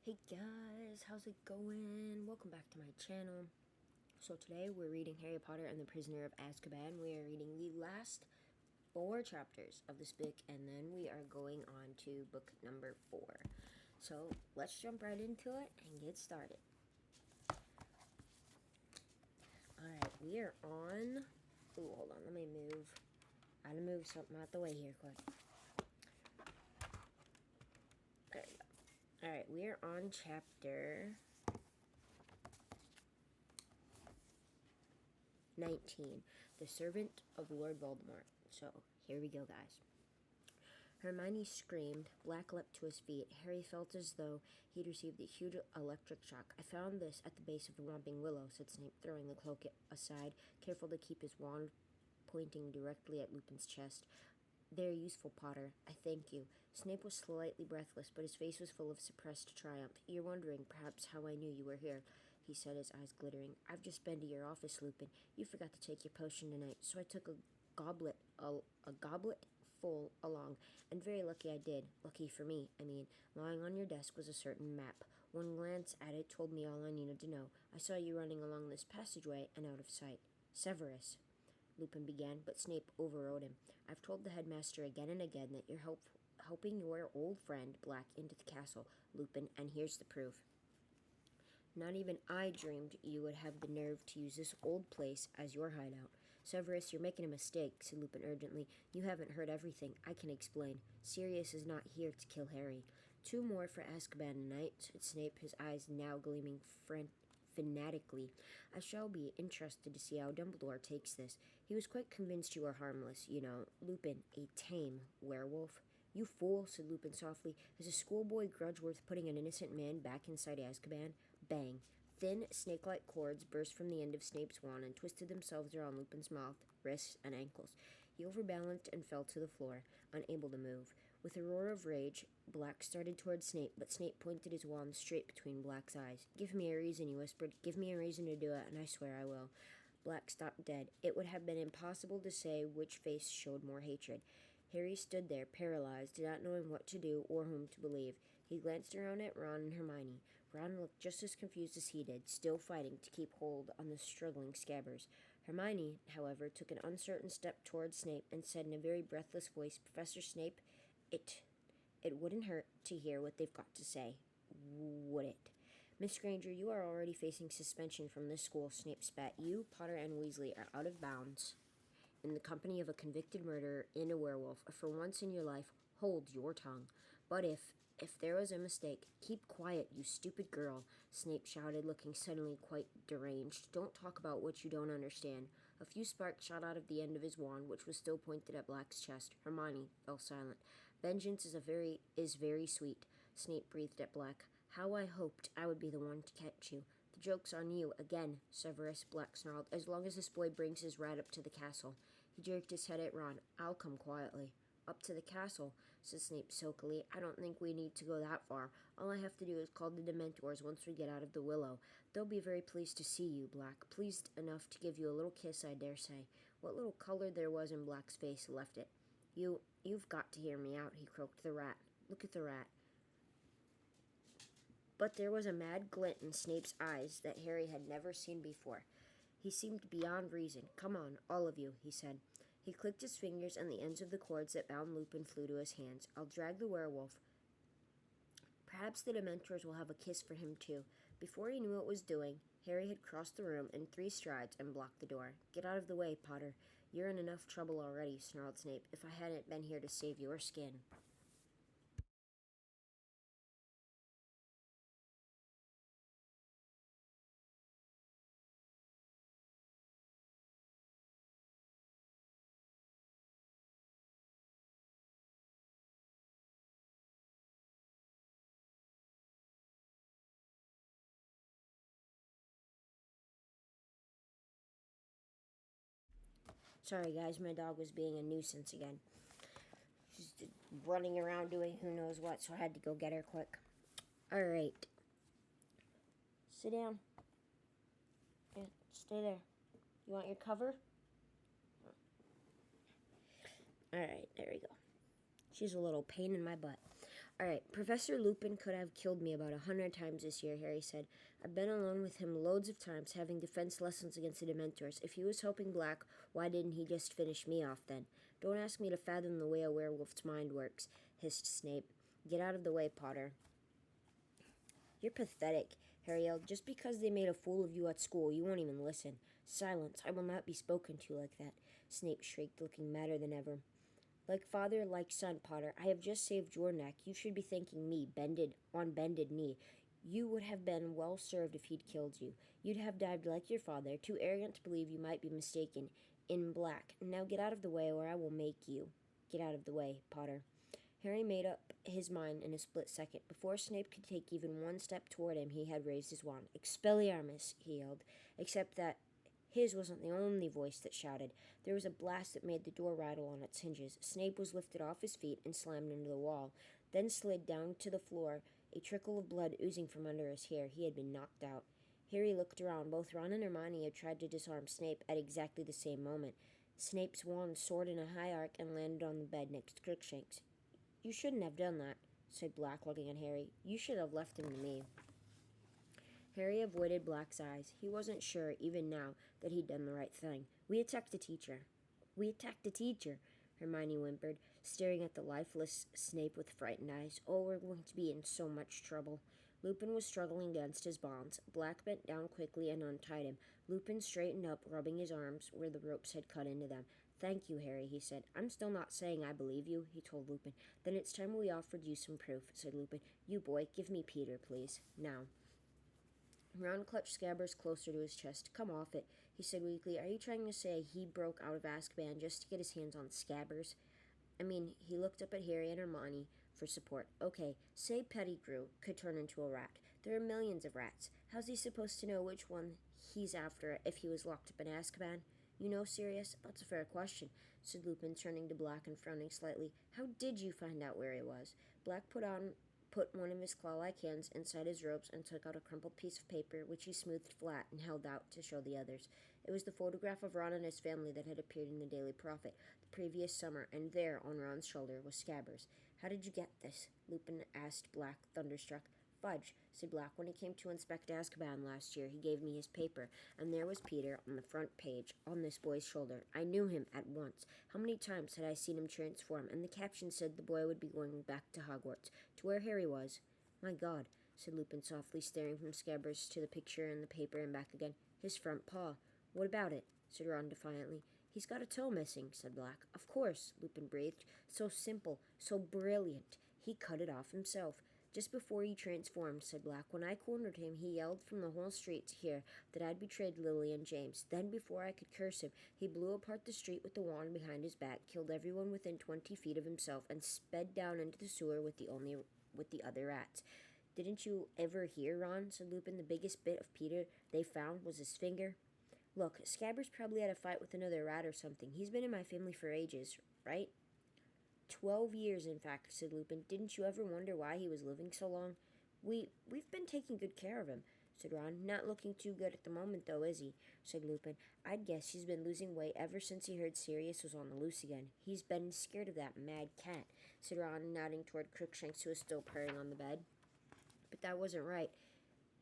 Hey guys, how's it going? Welcome back to my channel. So today we're reading Harry Potter and the Prisoner of Azkaban. We are reading the last 4 chapters of this book, and then we are going on to book number 4. So let's jump right into it and get started. Alright, we are on... Ooh, hold on, let me move. I gotta move something out the way here quick. There we go. Alright, we are on chapter 19, The Servant of Lord Voldemort. So, here we go, guys. Hermione screamed. Black leapt to his feet. Harry felt as though he'd received a huge electric shock. I found this at the base of the Whomping Willow, said Snape, throwing the cloak aside, careful to keep his wand pointing directly at Lupin's chest. Very useful, Potter. I thank you. Snape was slightly breathless, but his face was full of suppressed triumph. You're wondering, perhaps, how I knew you were here, he said, his eyes glittering. I've just been to your office, Lupin. You forgot to take your potion tonight, so I took a goblet full along, and very lucky I did. Lucky for me, I mean. Lying on your desk was a certain map. One glance at it told me all I needed to know. I saw you running along this passageway and out of sight. Severus, Lupin began, but Snape overrode him. I've told the headmaster again and again that you're helping your old friend Black into the castle, Lupin, and here's the proof. Not even I dreamed you would have the nerve to use this old place as your hideout. Severus, you're making a mistake, said Lupin urgently. You haven't heard everything. I can explain. Sirius is not here to kill Harry. 2 more for Azkaban tonight, said Snape, his eyes now gleaming fanatically. I shall be interested to see how Dumbledore takes this. He was quite convinced you are harmless, you know. Lupin, a tame werewolf. You fool, said Lupin softly. Is a schoolboy grudge worth putting an innocent man back inside Azkaban? Bang. Thin, snake-like cords burst from the end of Snape's wand and twisted themselves around Lupin's mouth, wrists, and ankles. He overbalanced and fell to the floor, unable to move. With a roar of rage, Black started toward Snape, but Snape pointed his wand straight between Black's eyes. Give me a reason, he whispered. Give me a reason to do it, and I swear I will. Black stopped dead. It would have been impossible to say which face showed more hatred. Harry stood there, paralyzed, not knowing what to do or whom to believe. He glanced around at Ron and Hermione. Ron looked just as confused as he did, still fighting to keep hold on the struggling Scabbers. Hermione, however, took an uncertain step toward Snape and said in a very breathless voice, Professor Snape, it wouldn't hurt to hear what they've got to say, would it? Miss Granger, you are already facing suspension from this school, Snape spat. You, Potter, and Weasley are out of bounds in the company of a convicted murderer and a werewolf. For once in your life, hold your tongue. But if there was a mistake, keep quiet, you stupid girl, Snape shouted, looking suddenly quite deranged. Don't talk about what you don't understand. A few sparks shot out of the end of his wand, which was still pointed at Black's chest. Hermione fell silent. Vengeance is very sweet, Snape breathed at Black. How I hoped I would be the one to catch you. The joke's on you, again, Severus, Black snarled, as long as this boy brings his rat up to the castle. He jerked his head at Ron. I'll come quietly. Up to the castle, said Snape silkily. I don't think we need to go that far. All I have to do is call the Dementors once we get out of the willow. They'll be very pleased to see you, Black. Pleased enough to give you a little kiss, I dare say. What little color there was in Black's face left it. You've got to hear me out, he croaked. The rat. Look at the rat. But there was a mad glint in Snape's eyes that Harry had never seen before. He seemed beyond reason. Come on, all of you, he said. He clicked his fingers, and the ends of the cords that bound Lupin flew to his hands. I'll drag the werewolf. Perhaps the Dementors will have a kiss for him, too. Before he knew what was doing, Harry had crossed the room in 3 strides and blocked the door. Get out of the way, Potter. You're in enough trouble already, snarled Snape, if I hadn't been here to save your skin. Sorry, guys, my dog was being a nuisance again. She's running around doing who knows what, so I had to go get her quick. Alright. Sit down. Yeah, stay there. You want your cover? Alright, there we go. She's a little pain in my butt. All right, Professor Lupin could have killed me about 100 times this year, Harry said. I've been alone with him loads of times, having defense lessons against the Dementors. If he was helping Black, why didn't he just finish me off then? Don't ask me to fathom the way a werewolf's mind works, hissed Snape. Get out of the way, Potter. You're pathetic, Harry yelled. Just because they made a fool of you at school, you won't even listen. Silence. I will not be spoken to like that, Snape shrieked, looking madder than ever. Like father, like son, Potter. I have just saved your neck. You should be thanking me, on bended knee. You would have been well served if he'd killed you. You'd have died like your father, too arrogant to believe you might be mistaken. In Black. Now get out of the way, or I will make you. Get out of the way, Potter. Harry made up his mind in a split second. Before Snape could take even one step toward him, he had raised his wand. Expelliarmus, he yelled, except that his wasn't the only voice that shouted. There was a blast that made the door rattle on its hinges. Snape was lifted off his feet and slammed into the wall, then slid down to the floor, a trickle of blood oozing from under his hair. He had been knocked out. Harry looked around. Both Ron and Hermione had tried to disarm Snape at exactly the same moment. Snape's wand soared in a high arc and landed on the bed next to Crookshanks. You shouldn't have done that, said Black, looking at Harry. You should have left him to me. Harry avoided Black's eyes. He wasn't sure, even now, that he'd done the right thing. We attacked the teacher. We attacked the teacher, Hermione whimpered, staring at the lifeless Snape with frightened eyes. Oh, we're going to be in so much trouble. Lupin was struggling against his bonds. Black bent down quickly and untied him. Lupin straightened up, rubbing his arms where the ropes had cut into them. Thank you, Harry, he said. I'm still not saying I believe you, he told Lupin. Then it's time we offered you some proof, said Lupin. You boy, give me Peter, please. Now. Ron clutched Scabbers closer to his chest. Come off it, he said weakly. Are you trying to say he broke out of Azkaban just to get his hands on Scabbers? I mean, he looked up at Harry and Hermione for support. Okay, say Pettigrew could turn into a rat. There are millions of rats. How's he supposed to know which one he's after if he was locked up in Azkaban? You know, Sirius, that's a fair question, said Lupin, turning to Black and frowning slightly. How did you find out where he was? Black put one of his claw-like hands inside his robes and took out a crumpled piece of paper, which he smoothed flat and held out to show the others. It was the photograph of Ron and his family that had appeared in the Daily Prophet the previous summer, and there, on Ron's shoulder, was Scabbers. How did you get this? Lupin asked Black, thunderstruck. Fudge, said Black. When he came to inspect Azkaban last year, he gave me his paper, and there was Peter on the front page, on this boy's shoulder. I knew him at once. How many times had I seen him transform? And the caption said the boy would be going back to Hogwarts, to where Harry was. My God, said Lupin softly, staring from Scabbers to the picture in the paper and back again. His front paw. What about it? Said Ron defiantly. He's got a toe missing, said Black. Of course, Lupin breathed. So simple, so brilliant. He cut it off himself. Just before he transformed, said Black. When I cornered him, he yelled from the whole street to hear that I'd betrayed Lily and James. Then, before I could curse him, he blew apart the street with the wand behind his back, killed everyone within 20 feet of himself, and sped down into the sewer with the other rats. Didn't you ever hear, Ron? Said Lupin. The biggest bit of Peter they found was his finger. Look, Scabbers probably had a fight with another rat or something. He's been in my family for ages, right? 12 years, in fact, said Lupin. Didn't you ever wonder why he was living so long? We've been taking good care of him, said Ron. Not looking too good at the moment, though, is he? Said Lupin. I'd guess he's been losing weight ever since he heard Sirius was on the loose again. He's been scared of that mad cat, said Ron, nodding toward Crookshanks, who was still purring on the bed. But that wasn't right,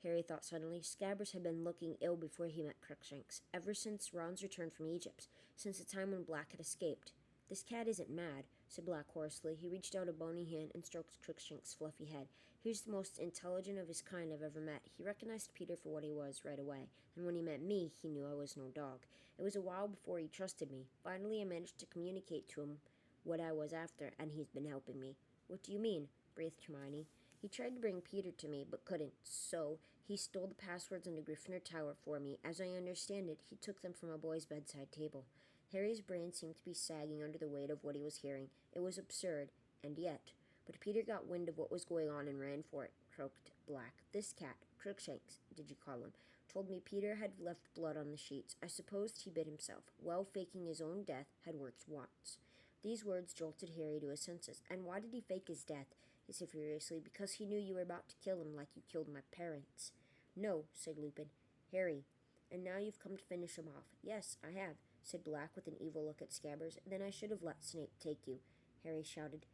Harry thought suddenly. Scabbers had been looking ill before he met Crookshanks, ever since Ron's return from Egypt, since the time when Black had escaped. This cat isn't mad, said Black hoarsely. He reached out a bony hand and stroked Crookshanks' fluffy head. He's the most intelligent of his kind I've ever met. He recognized Peter for what he was right away, and when he met me, he knew I was no dog. It was a while before he trusted me. Finally, I managed to communicate to him what I was after, and he's been helping me. What do you mean? Breathed Hermione. He tried to bring Peter to me, but couldn't, so he stole the passwords into Gryffindor Tower for me. As I understand it, he took them from a boy's bedside table. Harry's brain seemed to be sagging under the weight of what he was hearing. It was absurd, and yet. But Peter got wind of what was going on and ran for it, croaked Black. This cat, Crookshanks, did you call him, told me Peter had left blood on the sheets. I supposed he bit himself. Well, faking his own death had worked once. These words jolted Harry to his senses. And why did he fake his death? He said furiously. Because he knew you were about to kill him like you killed my parents. No, said Lupin. Harry, and now you've come to finish him off. Yes, I have, said Black with an evil look at Scabbers. Then I should have let Snape take you, Harry shouted.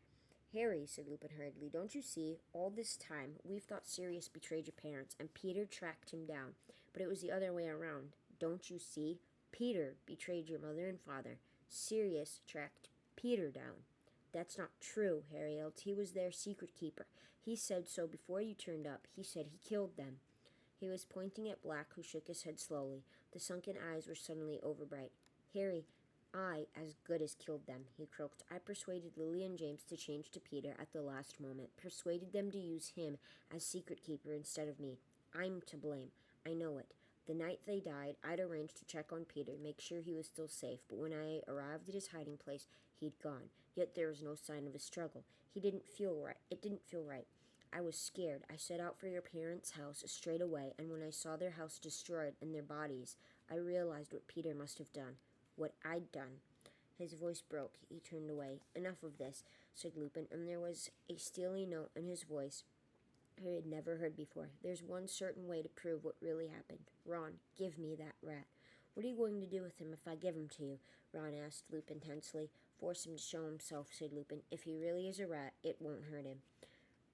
Harry, said Lupin hurriedly, don't you see? All this time, we've thought Sirius betrayed your parents, and Peter tracked him down. But it was the other way around. Don't you see? Peter betrayed your mother and father. Sirius tracked Peter down. That's not true, Harry yelled. He was their secret keeper. He said so before you turned up. He said he killed them. He was pointing at Black, who shook his head slowly. The sunken eyes were suddenly overbright. Harry, I as good as killed them, he croaked. I persuaded Lily and James to change to Peter at the last moment, persuaded them to use him as secret keeper instead of me. I'm to blame. I know it. The night they died, I'd arranged to check on Peter, make sure he was still safe, but when I arrived at his hiding place, he'd gone. Yet there was no sign of a struggle. It didn't feel right. I was scared. I set out for your parents' house straight away, and when I saw their house destroyed and their bodies, I realized what Peter must have done. What I'd done. His voice broke. He turned away. Enough of this, said Lupin, and there was a steely note in his voice Harry had never heard before. There's one certain way to prove what really happened. Ron, give me that rat. What are you going to do with him if I give him to you? Ron asked Lupin tensely. Force him to show himself, said Lupin. If he really is a rat, it won't hurt him.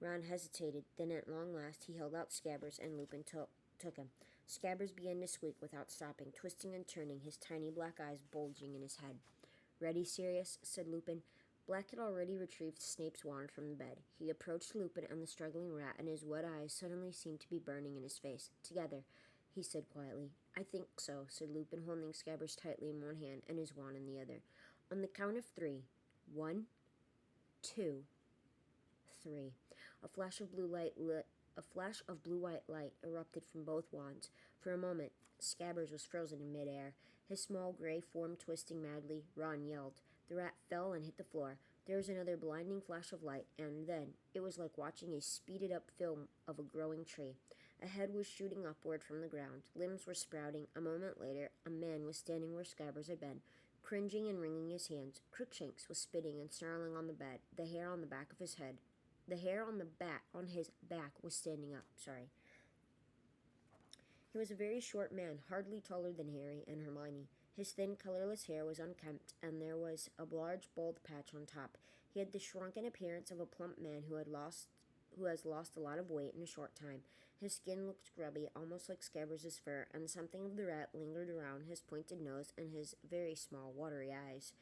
Ron hesitated. Then at long last he held out Scabbers, and Lupin took him. Scabbers began to squeak without stopping, twisting and turning, his tiny black eyes bulging in his head. Ready, Sirius? Said Lupin. Black had already retrieved Snape's wand from the bed. He approached Lupin and the struggling rat, and his wet eyes suddenly seemed to be burning in his face. Together, he said quietly. I think so, said Lupin, holding Scabbers tightly in one hand and his wand in the other. On the count of 3. 1, 2, 3. A flash of blue-white light erupted from both wands. For a moment, Scabbers was frozen in midair, his small gray form twisting madly. Ron yelled. The rat fell and hit the floor. There was another blinding flash of light, and then it was like watching a speeded-up film of a growing tree. A head was shooting upward from the ground. Limbs were sprouting. A moment later, a man was standing where Scabbers had been, cringing and wringing his hands. Crookshanks was spitting and snarling on the bed. The hair on his back was standing up. He was a very short man, hardly taller than Harry and Hermione. His thin, colorless hair was unkempt, and there was a large bald patch on top. He had the shrunken appearance of a plump man who has lost a lot of weight in a short time. His skin looked grubby, almost like Scabbers' fur, and something of the rat lingered around his pointed nose and his very small, watery eyes.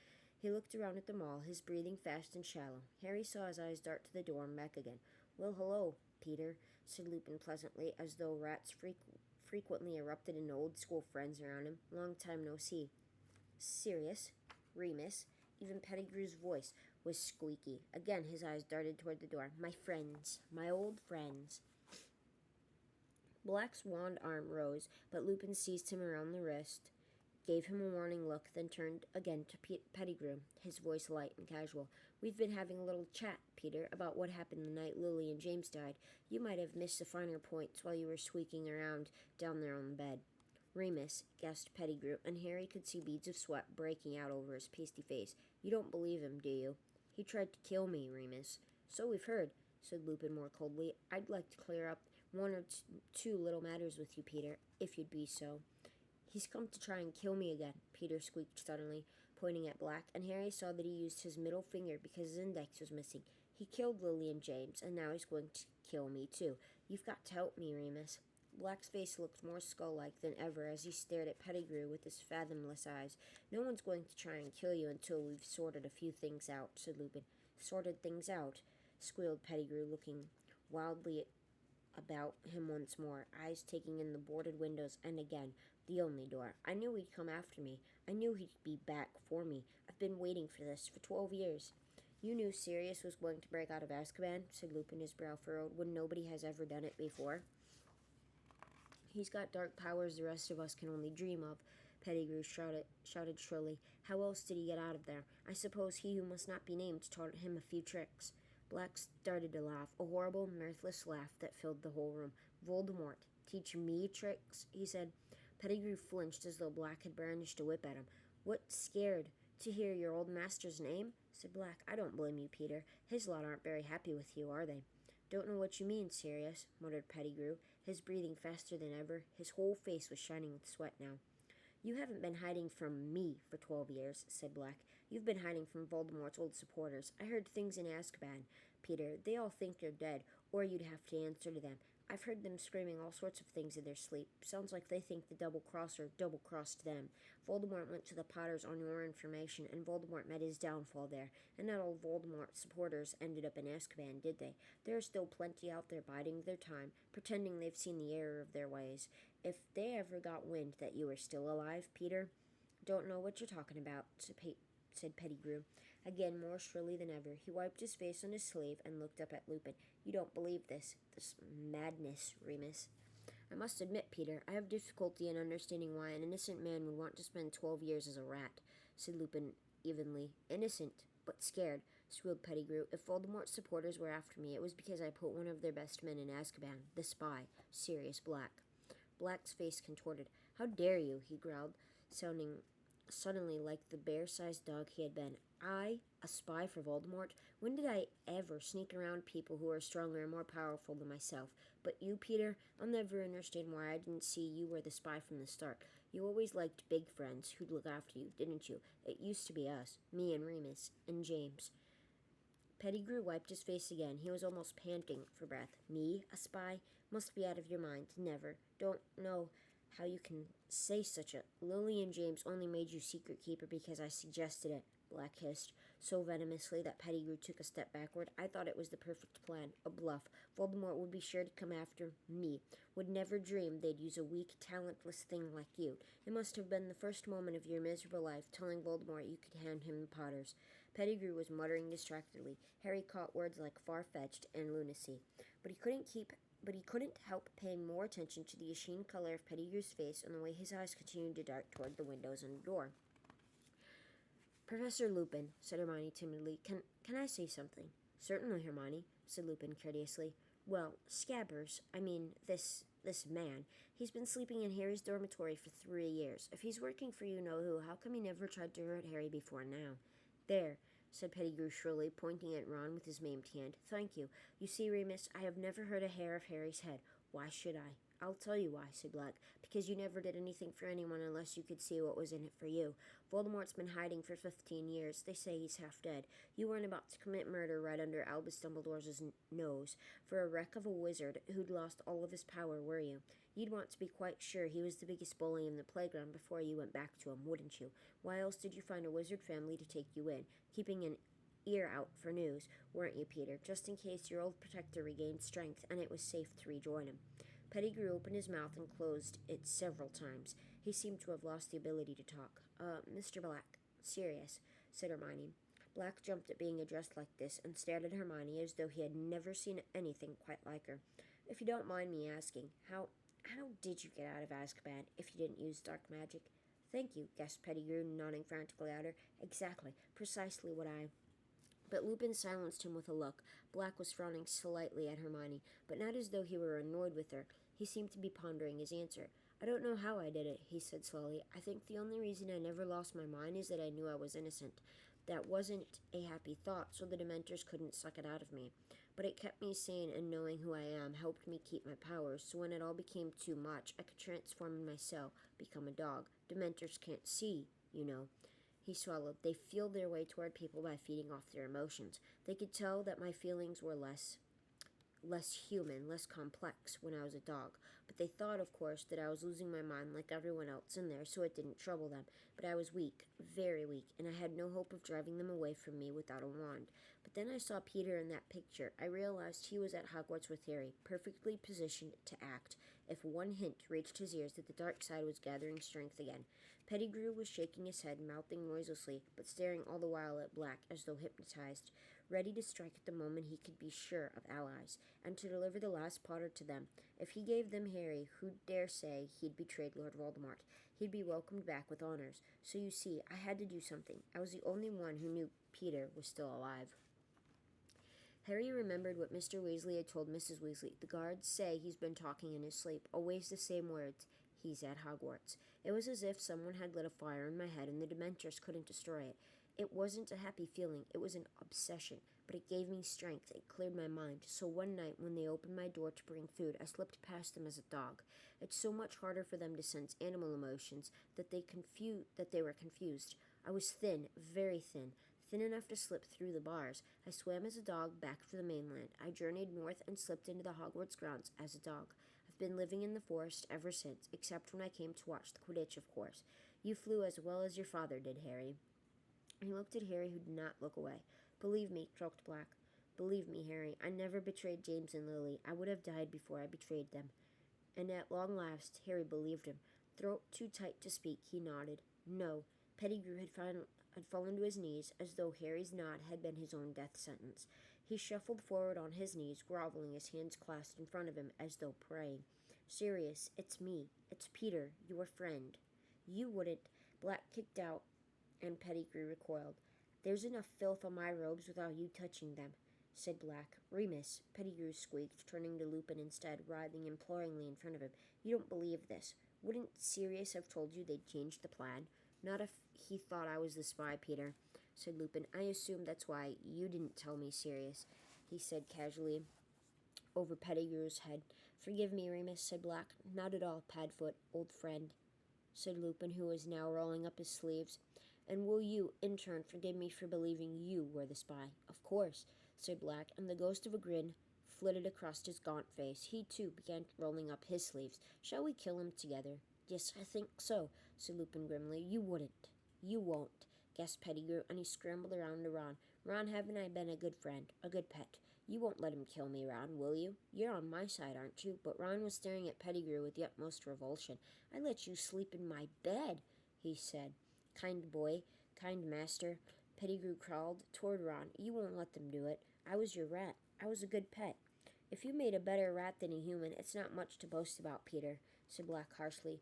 He looked around at them all, his breathing fast and shallow. Harry saw his eyes dart to the door and back again. Well, hello, Peter, said Lupin pleasantly, as though rats frequently erupted into old-school friends around him. Long time no see. Sirius, Remus, even Pettigrew's voice was squeaky. Again his eyes darted toward the door. My friends, my old friends. Black's wand arm rose, but Lupin seized him around the wrist, gave him a warning look, then turned again to Pettigrew, his voice light and casual. We've been having a little chat, Peter, about what happened the night Lily and James died. You might have missed the finer points while you were squeaking around down there on the bed. Remus, gasped Pettigrew, and Harry could see beads of sweat breaking out over his pasty face. You don't believe him, do you? He tried to kill me, Remus. So we've heard, said Lupin more coldly. I'd like to clear up one or two little matters with you, Peter, if you'd be so. He's come to try and kill me again, Peter squeaked suddenly, pointing at Black, and Harry saw that he used his middle finger because his index was missing. He killed Lily and James, and now he's going to kill me, too. You've got to help me, Remus. Black's face looked more skull-like than ever as he stared at Pettigrew with his fathomless eyes. No one's going to try and kill you until we've sorted a few things out, said Lupin. Sorted things out, squealed Pettigrew, looking wildly about him once more, eyes taking in the boarded windows, and again, the only door. I knew he'd come after me. I knew he'd be back for me. I've been waiting for this for 12 years. You knew Sirius was going to break out of Azkaban, said Lupin, his brow furrowed, when nobody has ever done it before. He's got dark powers the rest of us can only dream of, Pettigrew shouted shrilly. How else did he get out of there? I suppose he who must not be named taught him a few tricks. Black started to laugh, a horrible, mirthless laugh that filled the whole room. Voldemort, teach me tricks, he said. Pettigrew flinched as though Black had brandished a whip at him. What, scared to hear your old master's name? Said Black. I don't blame you, Peter. His lot aren't very happy with you, are they? Don't know what you mean, Sirius, muttered Pettigrew, his breathing faster than ever. His whole face was shining with sweat now. You haven't been hiding from me for 12 years, said Black. You've been hiding from Voldemort's old supporters. I heard things in Azkaban, Peter. They all think you're dead, or you'd have to answer to them. I've heard them screaming all sorts of things in their sleep. Sounds like they think the double-crosser double-crossed them. Voldemort went to the Potters on your information, and Voldemort met his downfall there. And not all Voldemort's supporters ended up in Azkaban, did they? There are still plenty out there biding their time, pretending they've seen the error of their ways. If they ever got wind that you were still alive, Peter, don't know what you're talking about, said Pettigrew, again more shrilly than ever. He wiped his face on his sleeve and looked up at Lupin. You don't believe this madness, Remus. I must admit, Peter, I have difficulty in understanding why an innocent man would want to spend 12 years as a rat, said Lupin evenly. Innocent, but scared, squealed Pettigrew. If Voldemort's supporters were after me, it was because I put one of their best men in Azkaban, the spy, Sirius Black. Black's face contorted. How dare you, he growled, sounding suddenly like the bear-sized dog he had been. I, a spy for Voldemort? When did I ever sneak around people who are stronger and more powerful than myself? But you, Peter, I'll never understand why I didn't see you were the spy from the start. You always liked big friends who'd look after you, didn't you? It used to be us, me and Remus, and James. Pettigrew wiped his face again. He was almost panting for breath. Me, a spy? Must be out of your mind. Never. Don't know how you can say such a... Lily and James only made you secret keeper because I suggested it, Black hissed, so venomously that Pettigrew took a step backward. I thought it was the perfect plan, a bluff. Voldemort would be sure to come after me. Would never dream they'd use a weak, talentless thing like you. It must have been the first moment of your miserable life, telling Voldemort you could hand him the Potters. Pettigrew was muttering distractedly. Harry caught words like far-fetched and lunacy, but he couldn't help paying more attention to the sheen color of Pettigrew's face and the way his eyes continued to dart toward the windows and the door. Professor Lupin, said Hermione timidly, can I say something? Certainly, Hermione, said Lupin courteously. Well, Scabbers, this man, he's been sleeping in Harry's dormitory for 3 years. If he's working for you-know-who, how come he never tried to hurt Harry before now? There, said Pettigrew shrilly, pointing at Ron with his maimed hand. Thank you. You see, Remus, I have never hurt a hair of Harry's head. Why should I? I'll tell you why, said Black. Because you never did anything for anyone unless you could see what was in it for you. Voldemort's been hiding for 15 years. They say he's half dead. You weren't about to commit murder right under Albus Dumbledore's nose for a wreck of a wizard who'd lost all of his power, were you? You'd want to be quite sure he was the biggest bully in the playground before you went back to him, wouldn't you? Why else did you find a wizard family to take you in, keeping an ear out for news, weren't you, Peter? Just in case your old protector regained strength and it was safe to rejoin him. Pettigrew opened his mouth and closed it several times. He seemed to have lost the ability to talk. Mr. Black, serious, said Hermione. Black jumped at being addressed like this and stared at Hermione as though he had never seen anything quite like her. If you don't mind me asking, how did you get out of Azkaban if you didn't use dark magic? Thank you, gasped Pettigrew, nodding frantically at her. Exactly, precisely what I... But Lupin silenced him with a look. Black was frowning slightly at Hermione, but not as though he were annoyed with her. He seemed to be pondering his answer. I don't know how I did it, he said slowly. I think the only reason I never lost my mind is that I knew I was innocent. That wasn't a happy thought, so the Dementors couldn't suck it out of me. But it kept me sane, and knowing who I am helped me keep my powers, so when it all became too much, I could transform in my cell, become a dog. Dementors can't see, you know. He swallowed. They feel their way toward people by feeding off their emotions. They could tell that my feelings were less human, less complex when I was a dog. But they thought, of course, that I was losing my mind like everyone else in there, so it didn't trouble them. But I was weak, very weak, and I had no hope of driving them away from me without a wand. But then I saw Peter in that picture. I realized he was at Hogwarts with Harry, perfectly positioned to act, if one hint reached his ears that the dark side was gathering strength again. Pettigrew was shaking his head, mouthing noiselessly, but staring all the while at Black as though hypnotized, ready to strike at the moment he could be sure of allies, and to deliver the last Potter to them. If he gave them Harry, who'd dare say he'd betrayed Lord Voldemort? He'd be welcomed back with honors. So you see, I had to do something. I was the only one who knew Peter was still alive. Harry remembered what Mr. Weasley had told Mrs. Weasley. The guards say he's been talking in his sleep, always the same words. He's at Hogwarts. It was as if someone had lit a fire in my head and the Dementors couldn't destroy it. It wasn't a happy feeling. It was an obsession, but it gave me strength. It cleared my mind. So one night when they opened my door to bring food, I slipped past them as a dog. It's so much harder for them to sense animal emotions that they were confused. I was thin, very thin, thin enough to slip through the bars. I swam as a dog back to the mainland. I journeyed north and slipped into the Hogwarts grounds as a dog. I've been living in the forest ever since, except when I came to watch the Quidditch, of course. You flew as well as your father did, Harry." He looked at Harry, who did not look away. "Believe me," croaked Black. "Believe me, Harry, I never betrayed James and Lily. I would have died before I betrayed them." And at long last, Harry believed him. Throat too tight to speak, he nodded. No, Pettigrew had fallen to his knees, as though Harry's nod had been his own death sentence. He shuffled forward on his knees, groveling, his hands clasped in front of him, as though praying. "Sirius, it's me. It's Peter, your friend." "You wouldn't—" Black kicked out, and Pettigrew recoiled. "There's enough filth on my robes without you touching them," said Black. "Remus," Pettigrew squeaked, turning to Lupin instead, writhing imploringly in front of him. "You don't believe this. Wouldn't Sirius have told you they'd changed the plan?" "Not if he thought I was the spy, Peter," said Lupin. "I assume that's why you didn't tell me, Sirius," he said casually over Pettigrew's head. "Forgive me, Remus," said Black. "Not at all, Padfoot, old friend," said Lupin, who was now rolling up his sleeves. "And will you, in turn, forgive me for believing you were the spy?" "Of course," said Black, and the ghost of a grin flitted across his gaunt face. He, too, began rolling up his sleeves. "Shall we kill him together?" "Yes, I think so," said Lupin grimly. "You wouldn't." "You won't," gasped Pettigrew, and he scrambled around to Ron. "Ron, haven't I been a good friend, a good pet? You won't let him kill me, Ron, will you? You're on my side, aren't you?" But Ron was staring at Pettigrew with the utmost revulsion. "I let you sleep in my bed," he said. "Kind boy, kind master." Pettigrew crawled toward Ron. "You won't let them do it. I was your rat. I was a good pet." "If you made a better rat than a human, it's not much to boast about, Peter," said Black harshly.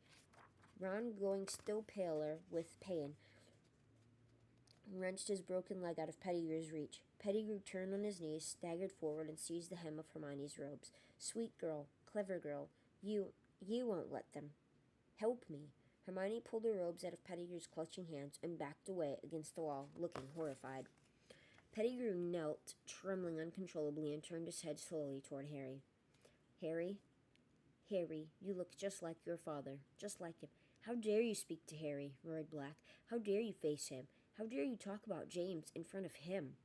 Ron, growing still paler with pain, wrenched his broken leg out of Pettigrew's reach. Pettigrew turned on his knees, staggered forward, and seized the hem of Hermione's robes. "Sweet girl, clever girl, you won't let them. Help me." Hermione pulled her robes out of Pettigrew's clutching hands and backed away against the wall, looking horrified. Pettigrew knelt, trembling uncontrollably, and turned his head slowly toward Harry. "Harry, Harry, you look just like your father, just like him." "How dare you speak to Harry?" roared Black. "How dare you face him? How dare you talk about James in front of him?"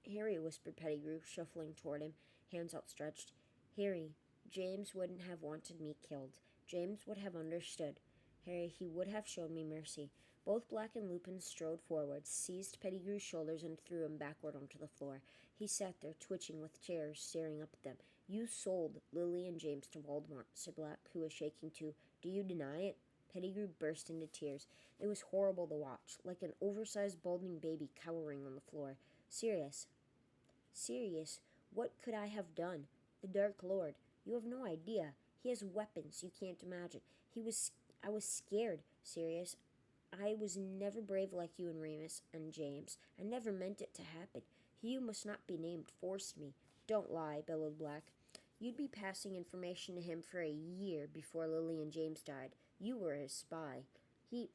"Harry," whispered Pettigrew, shuffling toward him, hands outstretched. "Harry, James wouldn't have wanted me killed. James would have understood. Harry, he would have shown me mercy." Both Black and Lupin strode forward, seized Pettigrew's shoulders, and threw him backward onto the floor. He sat there, twitching with terror, staring up at them. "You sold Lily and James to Voldemort," said Black, who was shaking too. "Do you deny it?" Pettigrew burst into tears. It was horrible to watch, like an oversized, balding baby cowering on the floor. "Sirius, Sirius, what could I have done? The Dark Lord, you have no idea. He has weapons you can't imagine. I was scared, Sirius. I was never brave like you and Remus and James. I never meant it to happen. He who must not be named forced me." "Don't lie," bellowed Black. "You'd be passing information to him for a year before Lily and James died. You were his spy." He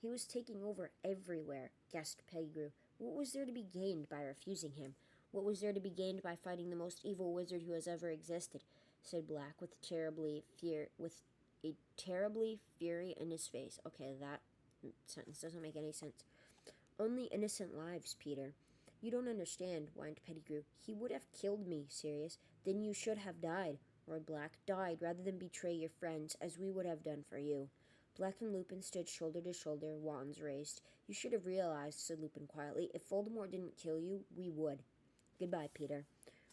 was taking over everywhere," gasped Pettigrew. "What was there to be gained by refusing him?" "What was there to be gained by fighting the most evil wizard who has ever existed?" said Black, with a terribly fury in his face. Okay, that sentence doesn't make any sense. "Only innocent lives, Peter." "You don't understand," whined Pettigrew. "He would have killed me, Sirius." "Then you should have died," roared Black. "Died rather than betray your friends, as we would have done for you." Black and Lupin stood shoulder to shoulder, wands raised. "You should have realized," said Lupin quietly. "If Voldemort didn't kill you, we would." "Goodbye, Peter."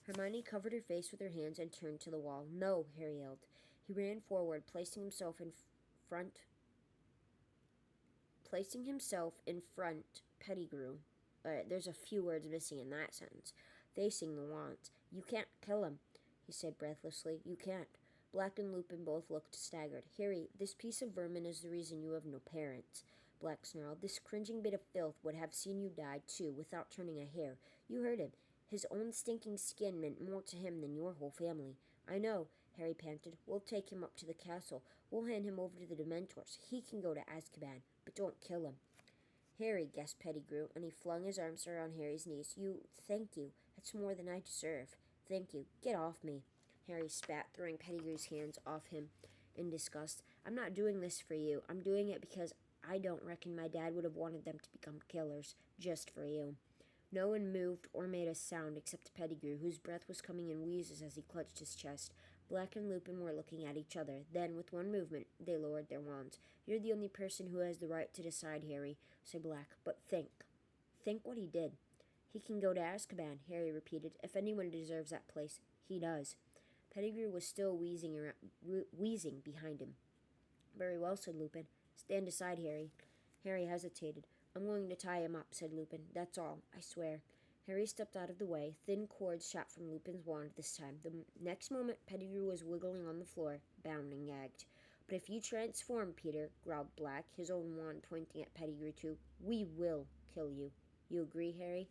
Hermione covered her face with her hands and turned to the wall. "No," Harry yelled. He ran forward, placing himself in front Pettigrew. There's a few words missing in that sentence. Facing the wands. "You can't kill him," he said breathlessly. "You can't." Black and Lupin both looked staggered. "Harry, this piece of vermin is the reason you have no parents," Black snarled. "This cringing bit of filth would have seen you die, too, without turning a hair. You heard him. His own stinking skin meant more to him than your whole family." "I know," Harry panted. "We'll take him up to the castle. We'll hand him over to the Dementors. He can go to Azkaban, but don't kill him." "Harry," gasped Pettigrew, and he flung his arms around Harry's knees. Thank you. That's more than I deserve. Thank you. Get off me." Harry spat, throwing Pettigrew's hands off him in disgust. "I'm not doing this for you. I'm doing it because I don't reckon my dad would have wanted them to become killers, just for you." No one moved or made a sound except Pettigrew, whose breath was coming in wheezes as he clutched his chest. Black and Lupin were looking at each other. Then, with one movement, they lowered their wands. "You're the only person who has the right to decide, Harry," said Black. "But think. Think what he did." "He can go to Azkaban," Harry repeated. "If anyone deserves that place, he does." Pettigrew was still wheezing behind him. "Very well," said Lupin. "Stand aside, Harry." Harry hesitated. "I'm going to tie him up," said Lupin. "That's all, I swear." Harry stepped out of the way. Thin cords shot from Lupin's wand this time. The next moment, Pettigrew was wiggling on the floor, bound and gagged. "But if you transform, Peter," growled Black, his own wand pointing at Pettigrew too, "we will kill you. You agree, Harry?"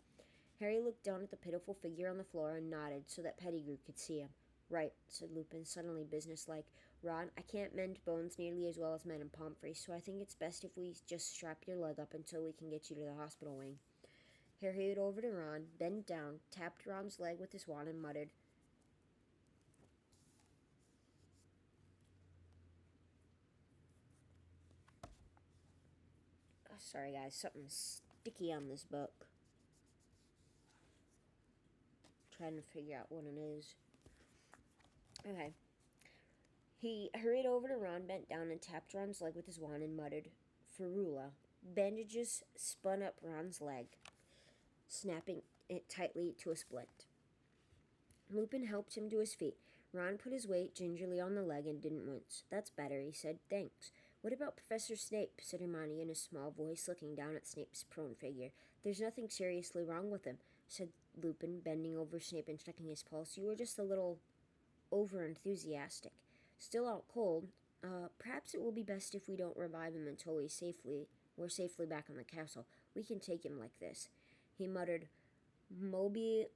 Harry looked down at the pitiful figure on the floor and nodded so that Pettigrew could see him. "Right," said Lupin, suddenly businesslike. "Ron, I can't mend bones nearly as well as Madame Pomfrey, so I think it's best if we just strap your leg up until we can get you to the hospital wing." Harry hurried over to Ron, bent down, tapped Ron's leg with his wand, and muttered, oh, sorry guys, something's sticky on this book. Trying to figure out what it is. Okay. He hurried over to Ron, bent down, and tapped Ron's leg with his wand and muttered, "Ferula." Bandages spun up Ron's leg, snapping it tightly to a splint. Lupin helped him to his feet. Ron put his weight gingerly on the leg and didn't wince. "That's better," he said. "Thanks." "What about Professor Snape?" said Hermione in a small voice, looking down at Snape's prone figure. "There's nothing seriously wrong with him," said Lupin, bending over Snape and checking his pulse. "You were just a little over-enthusiastic. Still out cold. Perhaps it will be best if we don't revive him until we're safely back in the castle. We can take him like this." He muttered, "Mobila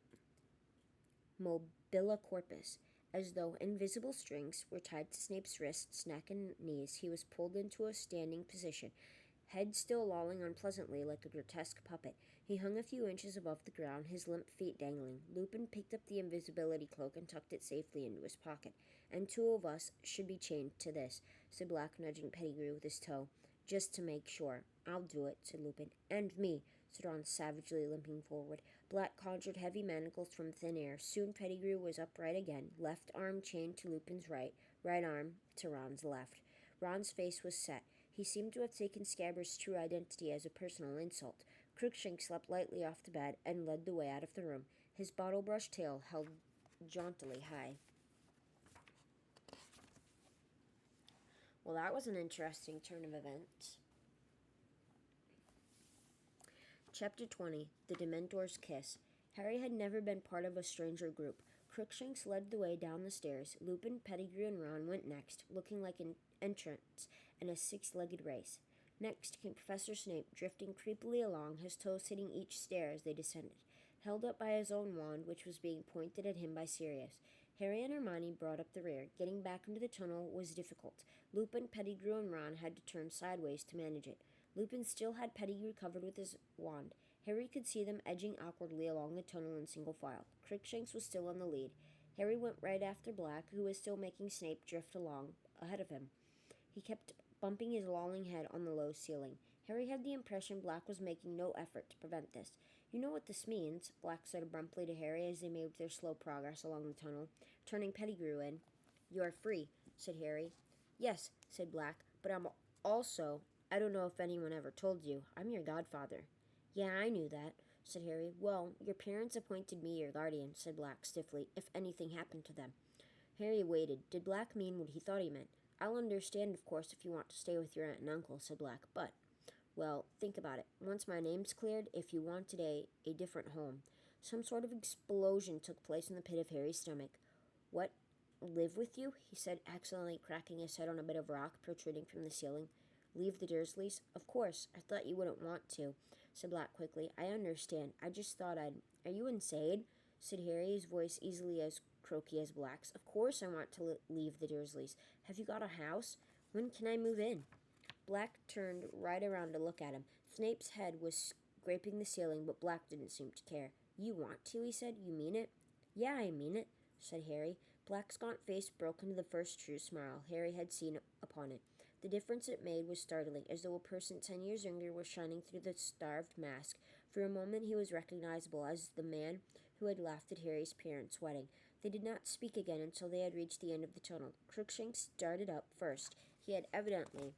corpus." As though invisible strings were tied to Snape's wrists, neck, and knees, he was pulled into a standing position, head still lolling unpleasantly like a grotesque puppet. He hung a few inches above the ground, his limp feet dangling. Lupin picked up the invisibility cloak and tucked it safely into his pocket. "And two of us should be chained to this," said Black, nudging Pettigrew with his toe. "Just to make sure." "I'll do it," said Lupin. "And me," said Ron, savagely limping forward. Black conjured heavy manacles from thin air. Soon Pettigrew was upright again, left arm chained to Lupin's right arm to Ron's left. Ron's face was set. He seemed to have taken Scabbers' true identity as a personal insult. Crookshanks slept lightly off the bed and led the way out of the room, his bottle-brush tail held jauntily high. Well, that was an interesting turn of events. Chapter 20, The Dementor's Kiss. Harry had never been part of a stranger group. Crookshanks led the way down the stairs. Lupin, Pettigrew, and Ron went next, looking like an entrance in a six-legged race. Next came Professor Snape, drifting creepily along, his toes hitting each stair as they descended, held up by his own wand, which was being pointed at him by Sirius. Harry and Hermione brought up the rear. Getting back into the tunnel was difficult. Lupin, Pettigrew, and Ron had to turn sideways to manage it. Lupin still had Pettigrew covered with his wand. Harry could see them edging awkwardly along the tunnel in single file. Crookshanks was still on the lead. Harry went right after Black, who was still making Snape drift along ahead of him. He kept bumping his lolling head on the low ceiling. Harry had the impression Black was making no effort to prevent this. "You know what this means," Black said abruptly to Harry as they made their slow progress along the tunnel, turning Pettigrew in. "You are free," said Harry. "Yes," said Black, "but I'm also, I don't know if anyone ever told you, I'm your godfather." "Yeah, I knew that," said Harry. "Well, your parents appointed me your guardian," said Black stiffly, "if anything happened to them." Harry waited. Did Black mean what he thought he meant? "I'll understand, of course, if you want to stay with your aunt and uncle," said Black, "but, well, think about it. Once my name's cleared, if you wanted a different home." Some sort of explosion took place in the pit of Harry's stomach. "What? Live with you?" he said, accidentally cracking his head on a bit of rock protruding from the ceiling. "Leave the Dursleys? Of course. I thought you wouldn't want to," said Black quickly. "I understand. I just thought I'd—" "Are you insane?" said Harry, his voice easily as croaky as Black's. "Of course I want to leave the Dursleys. Have you got a house? When can I move in?" Black turned right around to look at him. Snape's head was scraping the ceiling, but Black didn't seem to care. "You want to?" he said. "You mean it?" "Yeah, I mean it," said Harry. Black's gaunt face broke into the first true smile Harry had seen upon it. The difference it made was startling, as though a person 10 years younger were shining through the starved mask. For a moment he was recognizable as the man who had laughed at Harry's parents' wedding. They did not speak again until they had reached the end of the tunnel. Crookshanks started up first. He had evidently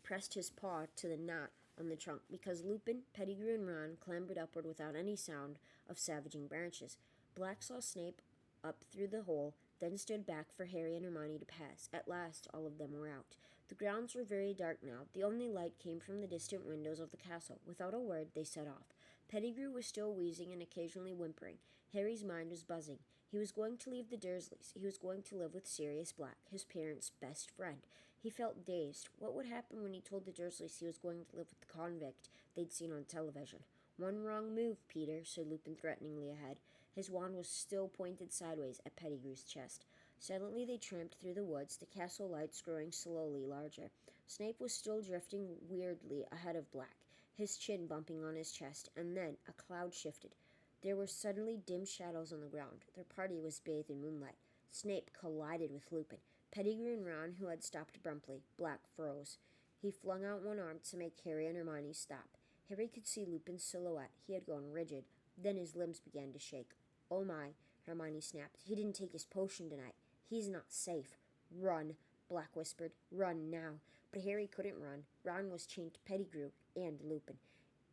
pressed his paw to the knot on the trunk, because Lupin, Pettigrew, and Ron clambered upward without any sound of savaging branches. Black saw Snape up through the hole, then stood back for Harry and Hermione to pass. At last all of them were out. The grounds were very dark now. The only light came from the distant windows of the castle. Without a word, they set off. Pettigrew was still wheezing and occasionally whimpering. Harry's mind was buzzing. He was going to leave the Dursleys. He was going to live with Sirius Black, his parents' best friend. He felt dazed. What would happen when he told the Dursleys he was going to live with the convict they'd seen on television? "One wrong move, Peter," said Lupin threateningly ahead. His wand was still pointed sideways at Pettigrew's chest. Silently they tramped through the woods, the castle lights growing slowly larger. Snape was still drifting weirdly ahead of Black, his chin bumping on his chest, and then a cloud shifted. There were suddenly dim shadows on the ground. Their party was bathed in moonlight. Snape collided with Lupin. Pettigrew and Ron, who had stopped abruptly. Black froze. He flung out one arm to make Harry and Hermione stop. Harry could see Lupin's silhouette. He had gone rigid. Then his limbs began to shake. "Oh my," Hermione snapped. "He didn't take his potion tonight. He's not safe." "Run," Black whispered. "Run now." But Harry couldn't run. Ron was chained to Pettigrew and Lupin.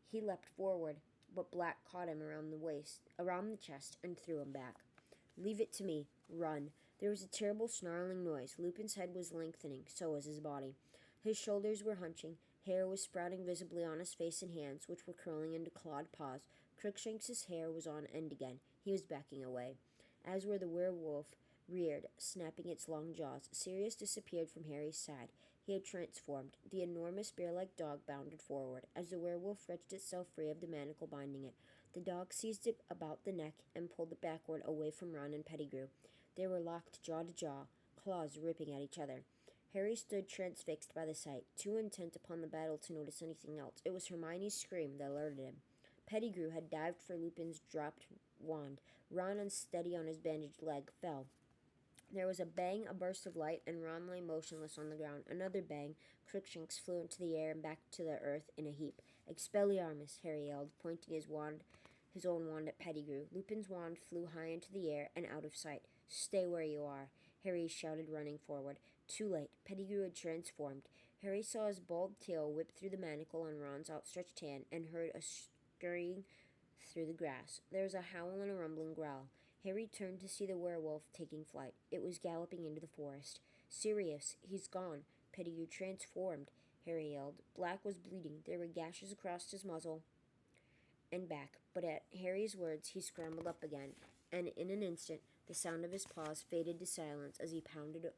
He leapt forward, but Black caught him around the chest, and threw him back. "Leave it to me. Run." There was a terrible snarling noise. Lupin's head was lengthening, so was his body. His shoulders were hunching. Hair was sprouting visibly on his face and hands, which were curling into clawed paws. Crookshanks's hair was on end again. He was backing away. As were the werewolf, reared, snapping its long jaws. Sirius disappeared from Harry's side. He had transformed. The enormous bear-like dog bounded forward. As the werewolf wrenched itself free of the manacle binding it, the dog seized it about the neck and pulled it backward away from Ron and Pettigrew. They were locked jaw to jaw, claws ripping at each other. Harry stood transfixed by the sight, too intent upon the battle to notice anything else. It was Hermione's scream that alerted him. Pettigrew had dived for Lupin's dropped wand. Ron, unsteady on his bandaged leg, fell. There was a bang, a burst of light, and Ron lay motionless on the ground. Another bang. Crookshanks flew into the air and back to the earth in a heap. "Expelliarmus," Harry yelled, pointing his own wand at Pettigrew. Lupin's wand flew high into the air and out of sight. "Stay where you are," Harry shouted, running forward. Too late. Pettigrew had transformed. Harry saw his bald tail whip through the manacle on Ron's outstretched hand and heard a scurrying through the grass. There was a howl and a rumbling growl. Harry turned to see the werewolf taking flight. It was galloping into the forest. "Sirius, he's gone." "Pettigrew transformed," Harry yelled. Black was bleeding. There were gashes across his muzzle and back, but at Harry's words he scrambled up again, and in an instant the sound of his paws faded to silence as he pounded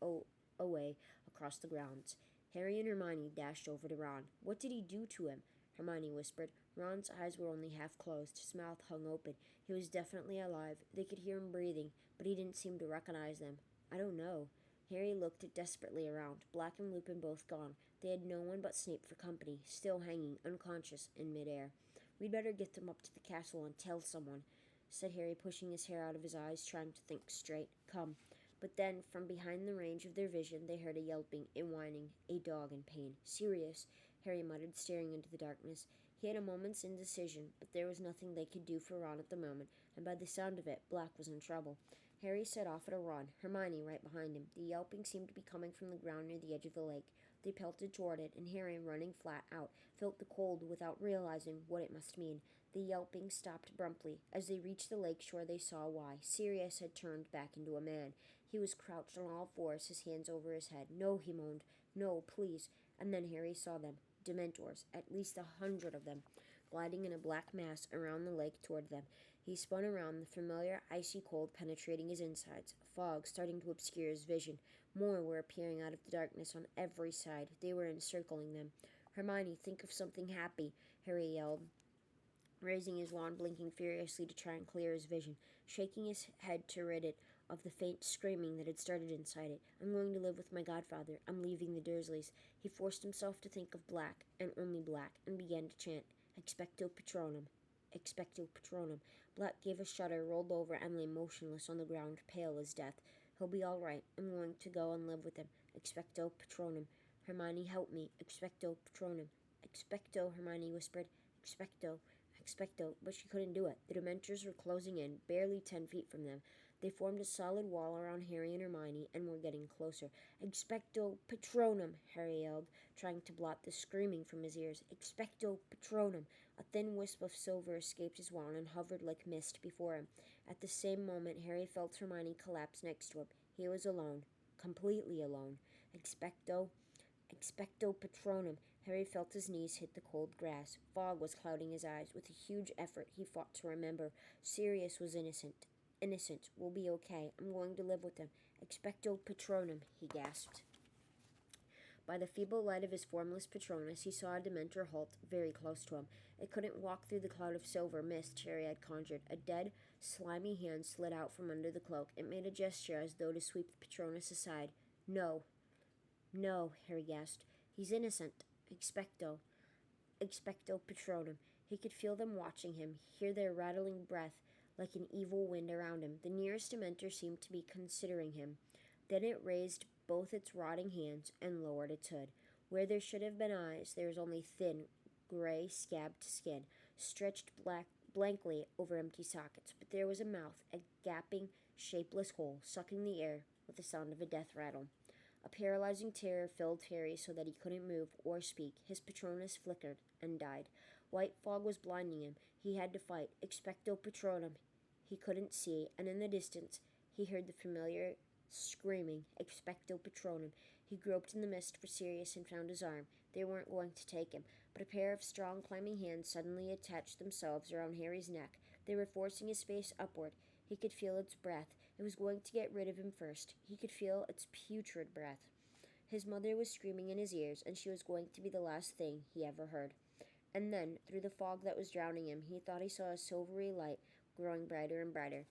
away across the grounds. Harry and Hermione dashed over to Ron. "What did he do to him?" Hermione whispered. Ron's eyes were only half closed. His mouth hung open. He was definitely alive. They could hear him breathing, but he didn't seem to recognize them. "I don't know." Harry looked desperately around. Black and Lupin both gone. They had no one but Snape for company, still hanging, unconscious, in midair. "We'd better get them up to the castle and tell someone," said Harry, pushing his hair out of his eyes, trying to think straight. "Come." But then, from behind the range of their vision, they heard a yelping, a whining, a dog in pain. "Sirius," Harry muttered, staring into the darkness. He had a moment's indecision, but there was nothing they could do for Ron at the moment, and by the sound of it, Black was in trouble. Harry set off at a run, Hermione right behind him. The yelping seemed to be coming from the ground near the edge of the lake. They pelted toward it, and Harry, running flat out, felt the cold without realizing what it must mean. The yelping stopped abruptly. As they reached the lake shore, they saw why. Sirius had turned back into a man. He was crouched on all fours, his hands over his head. "No," he moaned. "No, please." And then Harry saw them. Dementors, at least 100 of them, gliding in a black mass around the lake toward them. He spun around, the familiar icy cold penetrating his insides, fog starting to obscure his vision. More were appearing out of the darkness on every side. They were encircling them. "Hermione, think of something happy," Harry yelled, raising his wand, blinking furiously to try and clear his vision, shaking his head to rid it of the faint screaming that had started inside it. "I'm going to live with my godfather. I'm leaving the Dursleys." He forced himself to think of Black, and only Black, and began to chant, "Expecto Patronum, Expecto Patronum." Black gave a shudder, rolled over, and lay motionless on the ground, pale as death. "He'll be all right. I'm going to go and live with him. Expecto Patronum." Hermione, help me. Expecto Patronum. Expecto, Hermione whispered. Expecto, expecto, but she couldn't do it. The Dementors were closing in, barely 10 feet from them. They formed a solid wall around Harry and Hermione and were getting closer. Expecto Patronum, Harry yelled, trying to blot the screaming from his ears. Expecto Patronum. A thin wisp of silver escaped his wand and hovered like mist before him. At the same moment, Harry felt Hermione collapse next to him. He was alone. Completely alone. Expecto Patronum. Harry felt his knees hit the cold grass. Fog was clouding his eyes. With a huge effort, he fought to remember. Sirius was innocent. Innocent. We'll be okay. I'm going to live with him. Expecto Patronum, he gasped. By the feeble light of his formless Patronus, he saw a Dementor halt very close to him. It couldn't walk through the cloud of silver mist Harry had conjured. A dead, slimy hand slid out from under the cloak. It made a gesture as though to sweep the Patronus aside. No. No, Harry gasped. He's innocent. Expecto Patronum. He could feel them watching him, hear their rattling breath like an evil wind around him. The nearest Dementor seemed to be considering him. Then it raised both its rotting hands and lowered its hood. Where there should have been eyes, there was only thin, gray, scabbed skin, stretched blankly over empty sockets. But there was a mouth, a gaping, shapeless hole, sucking the air with the sound of a death rattle. A paralyzing terror filled Harry so that he couldn't move or speak. His Patronus flickered and died. White fog was blinding him. He had to fight. Expecto Patronum. He couldn't see, and in the distance he heard the familiar screaming, Expecto Patronum. He groped in the mist for Sirius and found his arm. They weren't going to take him, but a pair of strong climbing hands suddenly attached themselves around Harry's neck. They were forcing his face upward. He could feel its breath. It was going to get rid of him first. He could feel its putrid breath. His mother was screaming in his ears, and she was going to be the last thing he ever heard. And then, through the fog that was drowning him, he thought he saw a silvery light growing brighter and brighter.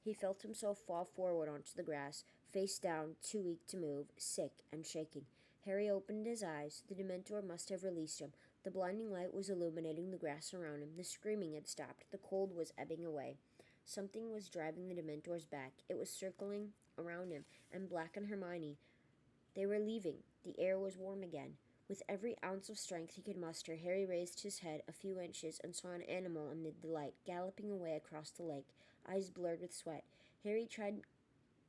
He felt himself fall forward onto the grass, face down, too weak to move, sick and shaking. Harry opened his eyes. The Dementor must have released him. The blinding light was illuminating the grass around him. The screaming had stopped. The cold was ebbing away. Something was driving the Dementor's back. It was circling around him, and Black and Hermione, they were leaving. The air was warm again. With every ounce of strength he could muster, Harry raised his head a few inches and saw an animal amid the light, galloping away across the lake, eyes blurred with sweat. Harry tried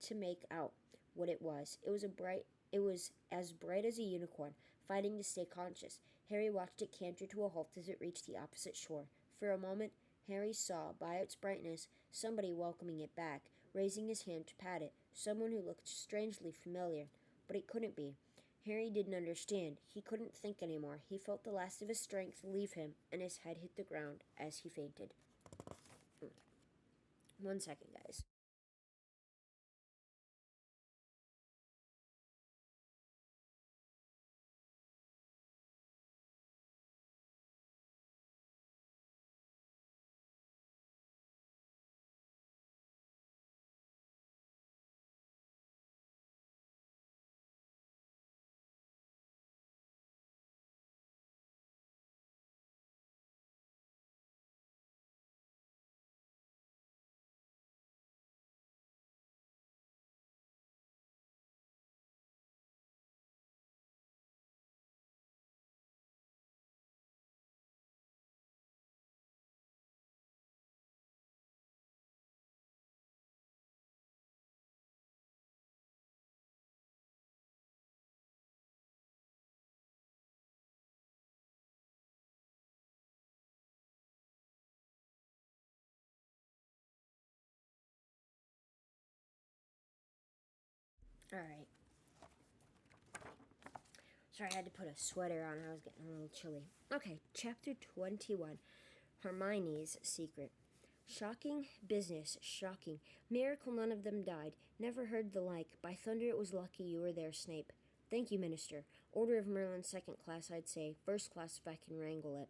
to make out what it was. It was as bright as a unicorn, fighting to stay conscious. Harry watched it canter to a halt as it reached the opposite shore. For a moment, Harry saw, by its brightness, somebody welcoming it back, raising his hand to pat it, someone who looked strangely familiar. But it couldn't be. Harry didn't understand. He couldn't think anymore. He felt the last of his strength leave him, and his head hit the ground as he fainted. 1 second, guys. Alright. Sorry, I had to put a sweater on. I was getting a little chilly. Okay, chapter 21. Hermione's Secret. Shocking business, shocking. Miracle none of them died. Never heard the like. By thunder it was lucky you were there, Snape. Thank you, Minister. Order of Merlin, second class, I'd say. First class if I can wrangle it.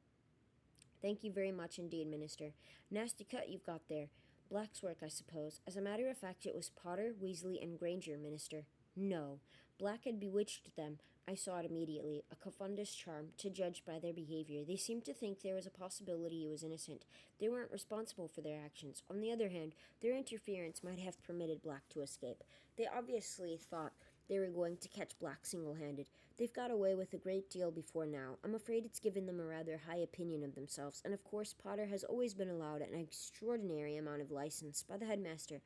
Thank you very much indeed, Minister. Nasty cut you've got there. Black's work, I suppose. As a matter of fact, it was Potter, Weasley, and Granger, Minister. No. Black had bewitched them. I saw it immediately. A Confundus charm, to judge by their behavior. They seemed to think there was a possibility he was innocent. They weren't responsible for their actions. On the other hand, their interference might have permitted Black to escape. They obviously thought they were going to catch Black single-handed. They've got away with a great deal before now. I'm afraid it's given them a rather high opinion of themselves, and of course Potter has always been allowed an extraordinary amount of license by the headmaster.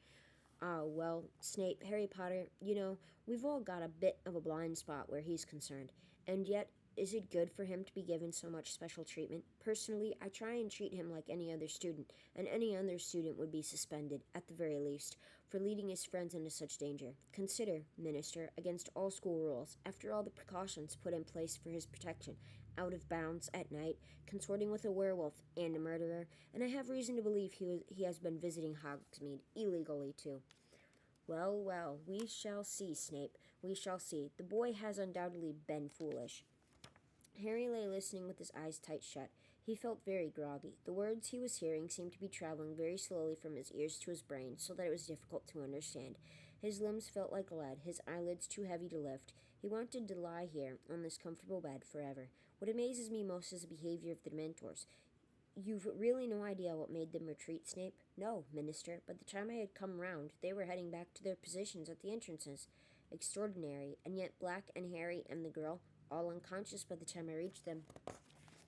Ah, well, Snape, Harry Potter, we've all got a bit of a blind spot where he's concerned. And yet, is it good for him to be given so much special treatment? Personally, I try and treat him like any other student, and any other student would be suspended, at the very least, for leading his friends into such danger. Consider, Minister, against all school rules, after all the precautions put in place for his protection, out of bounds at night, consorting with a werewolf and a murderer, and I have reason to believe he has been visiting Hogsmeade illegally, too. Well, well, we shall see, Snape. We shall see. The boy has undoubtedly been foolish. Harry lay listening with his eyes tight shut. He felt very groggy. The words he was hearing seemed to be traveling very slowly from his ears to his brain, so that it was difficult to understand. His limbs felt like lead, his eyelids too heavy to lift. He wanted to lie here, on this comfortable bed, forever. What amazes me most is the behavior of the Dementors. You've really no idea what made them retreat, Snape? No, Minister. By the time I had come round, they were heading back to their positions at the entrances. Extraordinary, and yet Black and Harry and the girl, all unconscious by the time I reached them.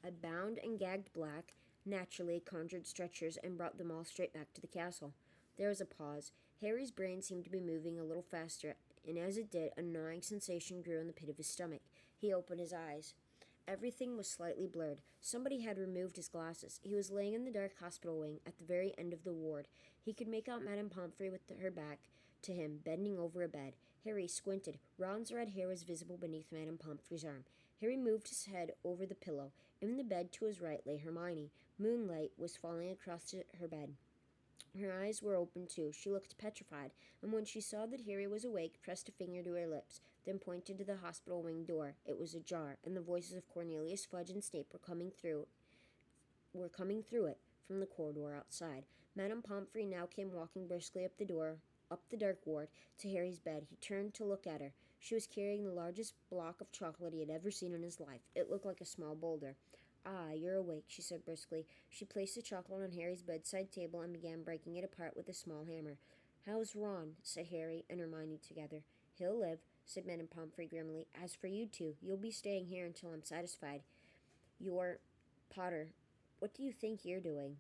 I bound and gagged Black, naturally conjured stretchers, and brought them all straight back to the castle. There was a pause. Harry's brain seemed to be moving a little faster, and as it did, a gnawing sensation grew in the pit of his stomach. He opened his eyes. Everything was slightly blurred. Somebody had removed his glasses. He was laying in the dark hospital wing at the very end of the ward. He could make out Madame Pomfrey with her back to him, bending over a bed. Harry squinted. Ron's red hair was visible beneath Madame Pomfrey's arm. Harry moved his head over the pillow. In the bed to his right lay Hermione. Moonlight was falling across her bed. Her eyes were open too. She looked petrified, and when she saw that Harry was awake, pressed a finger to her lips, then pointed to the hospital wing door. It was ajar, and the voices of Cornelius, Fudge, and Snape were coming through it from the corridor outside. Madame Pomfrey now came walking briskly up the dark ward, to Harry's bed. He turned to look at her. She was carrying the largest block of chocolate he had ever seen in his life. It looked like a small boulder. Ah, you're awake, she said briskly. She placed the chocolate on Harry's bedside table and began breaking it apart with a small hammer. How's Ron? Said Harry and Hermione together. He'll live, said Madame Pomfrey grimly. As for you two, you'll be staying here until I'm satisfied. You're Potter. What do you think you're doing?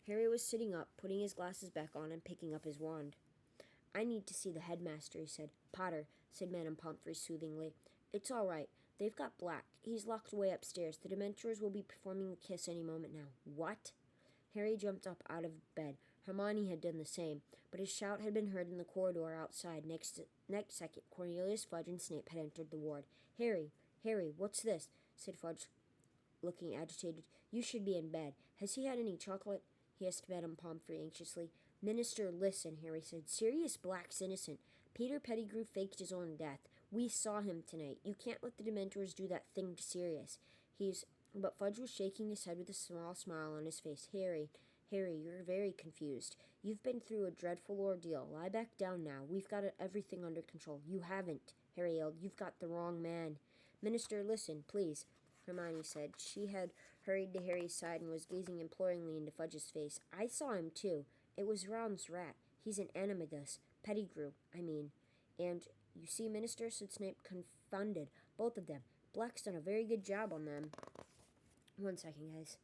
Harry was sitting up, putting his glasses back on and picking up his wand. I need to see the headmaster, he said. Potter, said Madame Pomfrey soothingly. It's all right. They've got Black. He's locked away upstairs. The Dementors will be performing the kiss any moment now. What? Harry jumped up out of bed. Hermione had done the same, but his shout had been heard in the corridor outside. Next second, Cornelius, Fudge, and Snape had entered the ward. Harry, what's this? Said Fudge, looking agitated. You should be in bed. Has he had any chocolate? He asked Madame Pomfrey anxiously. Minister, listen, Harry said. Sirius Black's innocent. Peter Pettigrew faked his own death. We saw him tonight. You can't let the Dementors do that thing to Sirius. But Fudge was shaking his head with a small smile on his face. Harry, you're very confused. You've been through a dreadful ordeal. Lie back down now. We've got everything under control. You haven't, Harry yelled. You've got the wrong man. Minister, listen, please, Hermione said. She had hurried to Harry's side and was gazing imploringly into Fudge's face. I saw him, too. It was Ron's rat. He's an animagus. Pettigrew, I mean. And, you see, Minister, said Snape, confounded. Both of them. Black's done a very good job on them. 1 second, guys.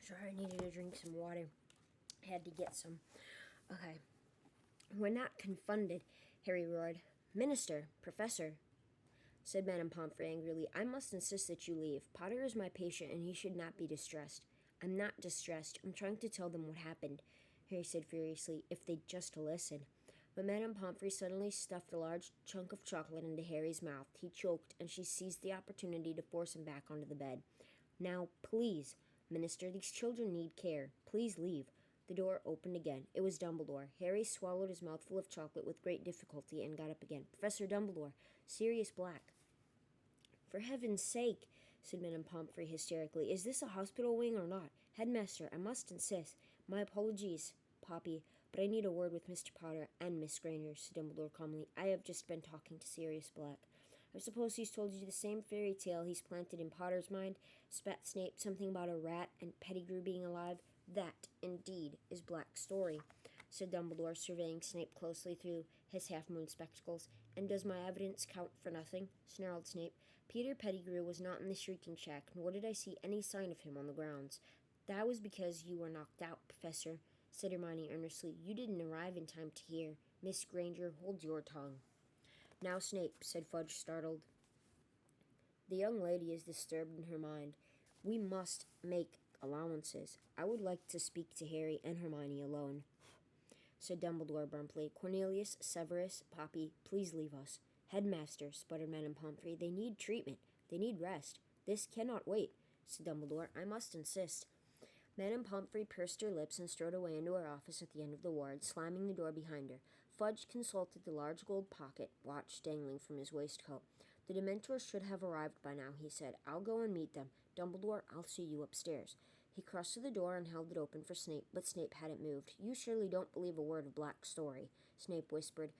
Sorry, I needed to drink some water. I had to get some. Okay. We're not confounded, Harry roared. Minister, Professor, said Madame Pomfrey angrily, I must insist that you leave. Potter is my patient, and he should not be distressed. I'm not distressed. I'm trying to tell them what happened, Harry said furiously, if they'd just listen. But Madame Pomfrey suddenly stuffed a large chunk of chocolate into Harry's mouth. He choked, and she seized the opportunity to force him back onto the bed. Now, please, Minister, these children need care. Please leave. The door opened again. It was Dumbledore. Harry swallowed his mouthful of chocolate with great difficulty and got up again. Professor Dumbledore, Sirius Black. For heaven's sake, said Madame Pomfrey hysterically, is this a hospital wing or not? Headmaster, I must insist. My apologies, Poppy, but I need a word with Mr. Potter and Miss Granger, said Dumbledore calmly. I have just been talking to Sirius Black. I suppose he's told you the same fairy tale he's planted in Potter's mind, spat Snape, something about a rat and Pettigrew being alive. That, indeed, is Black's story, said Dumbledore, surveying Snape closely through his half-moon spectacles. And does my evidence count for nothing? Snarled Snape. Peter Pettigrew was not in the Shrieking Shack, nor did I see any sign of him on the grounds. That was because you were knocked out, Professor, said Hermione earnestly. You didn't arrive in time to hear. Miss Granger, hold your tongue. Now, Snape, said Fudge, startled. The young lady is disturbed in her mind. We must make allowances. I would like to speak to Harry and Hermione alone, said Dumbledore promptly. Cornelius, Severus, Poppy, please leave us. Headmaster, sputtered Madame Pomfrey, they need treatment. They need rest. This cannot wait, said Dumbledore. I must insist. Madame Pomfrey pursed her lips and strode away into her office at the end of the ward, slamming the door behind her. Fudge consulted the large gold pocket watch dangling from his waistcoat. The Dementors should have arrived by now, he said. I'll go and meet them. Dumbledore, I'll see you upstairs. He crossed to the door and held it open for Snape, but Snape hadn't moved. You surely don't believe a word of Black's story, Snape whispered,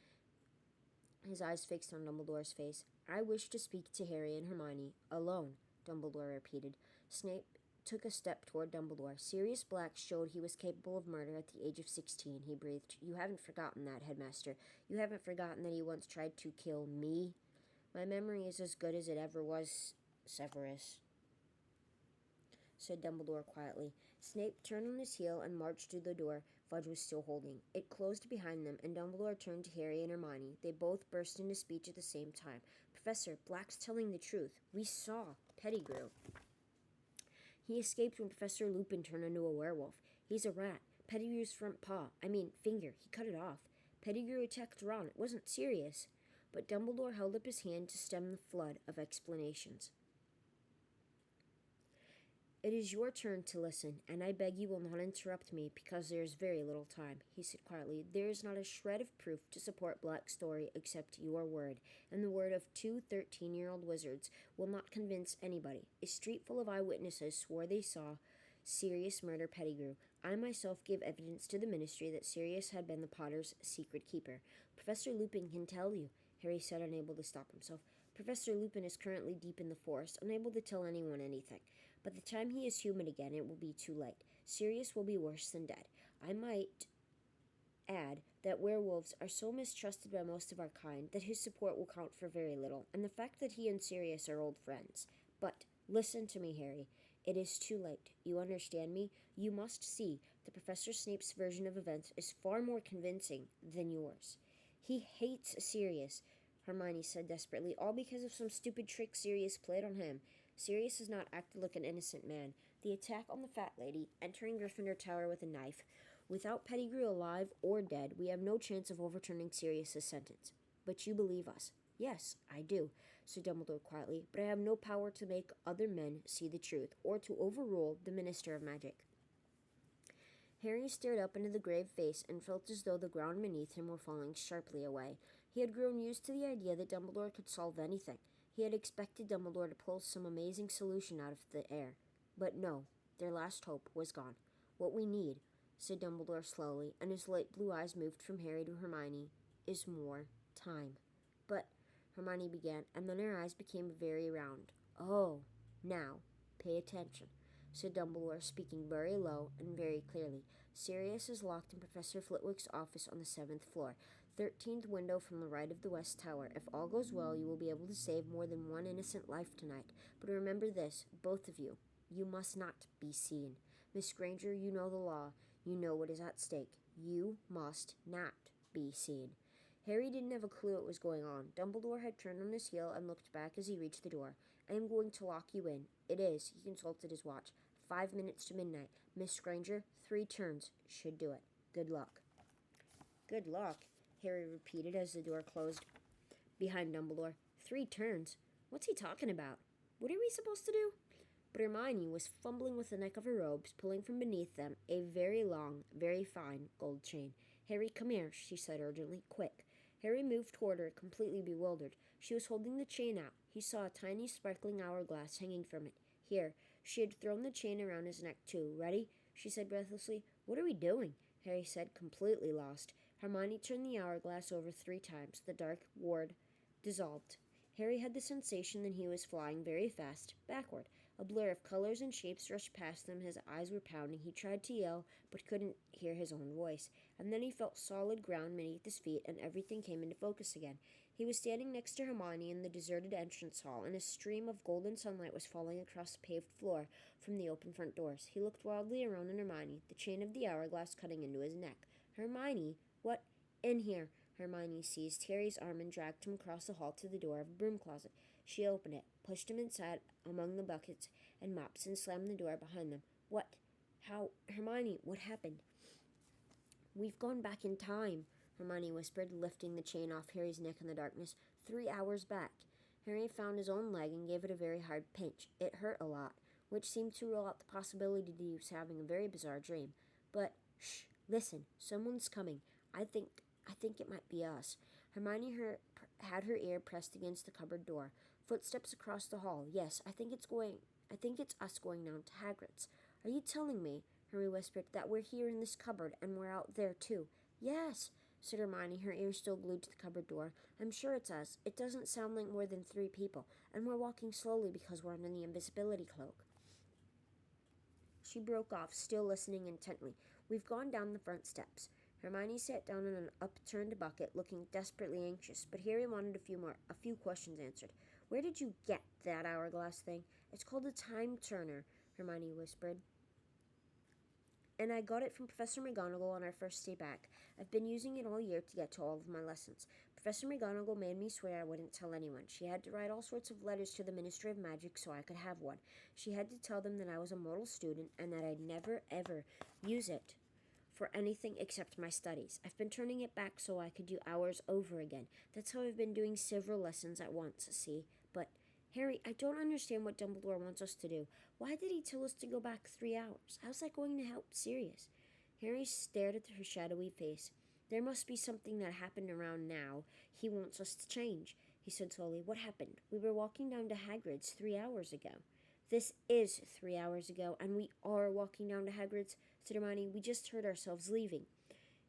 his eyes fixed on Dumbledore's face. I wish to speak to Harry and Hermione, alone, Dumbledore repeated. Snape took a step toward Dumbledore. Sirius Black showed he was capable of murder at the age of 16, he breathed. You haven't forgotten that, Headmaster. You haven't forgotten that he once tried to kill me? My memory is as good as it ever was, Severus, said Dumbledore quietly. Snape turned on his heel and marched through the door Fudge was still holding. It closed behind them, and Dumbledore turned to Harry and Hermione. They both burst into speech at the same time. Professor, Black's telling the truth. We saw Pettigrew. He escaped when Professor Lupin turned into a werewolf. He's a rat. Pettigrew's front finger, he cut it off. Pettigrew attacked Ron. It wasn't serious. But Dumbledore held up his hand to stem the flood of explanations. It is your turn to listen, and I beg you will not interrupt me, because there is very little time, he said quietly. There is not a shred of proof to support Black's story except your word, and the word of 2 13-year-old wizards will not convince anybody. A street full of eyewitnesses swore they saw Sirius murder Pettigrew. I myself gave evidence to the Ministry that Sirius had been the Potter's secret keeper. Professor Lupin can tell you, Harry said, unable to stop himself. Professor Lupin is currently deep in the forest, unable to tell anyone anything. By the time he is human again, it will be too late. Sirius will be worse than dead. I might add that werewolves are so mistrusted by most of our kind that his support will count for very little, and the fact that he and Sirius are old friends. But listen to me, Harry. It is too late. You understand me? You must see that Professor Snape's version of events is far more convincing than yours. He hates Sirius, Hermione said desperately, all because of some stupid trick Sirius played on him. Sirius has not acted like an innocent man. The attack on the fat lady, entering Gryffindor Tower with a knife. Without Pettigrew alive or dead, we have no chance of overturning Sirius's sentence. But you believe us. Yes, I do, said Dumbledore quietly, but I have no power to make other men see the truth, or to overrule the Minister of Magic. Harry stared up into the grave face and felt as though the ground beneath him were falling sharply away. He had grown used to the idea that Dumbledore could solve anything. He had expected Dumbledore to pull some amazing solution out of the air. But no, their last hope was gone. What we need, said Dumbledore slowly, and his light blue eyes moved from Harry to Hermione, is more time. But, Hermione began, and then her eyes became very round. Oh, now, pay attention, said Dumbledore, speaking very low and very clearly. Sirius is locked in Professor Flitwick's office on the 7th floor. 13th window from the right of the West Tower. If all goes well, you will be able to save more than one innocent life tonight. But remember this, both of you. You must not be seen. Miss Granger, you know the law. You know what is at stake. You must not be seen. Harry didn't have a clue what was going on. Dumbledore had turned on his heel and looked back as he reached the door. I am going to lock you in. It is, he consulted his watch. 5 minutes to midnight. Miss Granger, 3 turns. Should do it. Good luck. Good luck, Harry repeated as the door closed behind Dumbledore. 3 turns? What's he talking about? What are we supposed to do? But Hermione was fumbling with the neck of her robes, pulling from beneath them a very long, very fine gold chain. Harry, come here, she said urgently. Quick. Harry moved toward her, completely bewildered. She was holding the chain out. He saw a tiny sparkling hourglass hanging from it. Here. She had thrown the chain around his neck, too. Ready? She said breathlessly. What are we doing? Harry said, completely lost. Hermione turned the hourglass over 3 times. The dark ward dissolved. Harry had the sensation that he was flying very fast, backward. A blur of colors and shapes rushed past him. His eyes were pounding. He tried to yell, but couldn't hear his own voice. And then he felt solid ground beneath his feet, and everything came into focus again. He was standing next to Hermione in the deserted entrance hall, and a stream of golden sunlight was falling across the paved floor from the open front doors. He looked wildly around at Hermione, the chain of the hourglass cutting into his neck. Hermione, what? In here. Hermione seized Harry's arm and dragged him across the hall to the door of a broom closet. She opened it, pushed him inside among the buckets and mops, and slammed the door behind them. What? How? Hermione, what happened? We've gone back in time, Hermione whispered, lifting the chain off Harry's neck in the darkness. 3 hours back. Harry found his own leg and gave it a very hard pinch. It hurt a lot, which seemed to rule out the possibility that he was having a very bizarre dream. But, shh, listen, someone's coming. I think it might be us. Hermione had her ear pressed against the cupboard door. Footsteps across the hall. Yes, I think it's us going down to Hagrid's. Are you telling me, Harry whispered, that we're here in this cupboard and we're out there too? Yes, said Hermione, her ear still glued to the cupboard door. I'm sure it's us. It doesn't sound like more than 3 people, and we're walking slowly because we're under the invisibility cloak. She broke off, still listening intently. We've gone down the front steps. Hermione sat down in an upturned bucket, looking desperately anxious, but Harry wanted a few questions answered. Where did you get that hourglass thing? It's called a time turner, Hermione whispered. And I got it from Professor McGonagall on our first day back. I've been using it all year to get to all of my lessons. Professor McGonagall made me swear I wouldn't tell anyone. She had to write all sorts of letters to the Ministry of Magic so I could have one. She had to tell them that I was a mortal student and that I'd never, ever use it for anything except my studies. I've been turning it back so I could do hours over again. That's how I've been doing several lessons at once, see? But, Harry, I don't understand what Dumbledore wants us to do. Why did he tell us to go back 3 hours? How's that going to help Sirius? Harry stared at her shadowy face. There must be something that happened around now he wants us to change, he said slowly. What happened? We were walking down to Hagrid's 3 hours ago. This is 3 hours ago, and we are walking down to Hagrid's, said Hermione. We just heard ourselves leaving.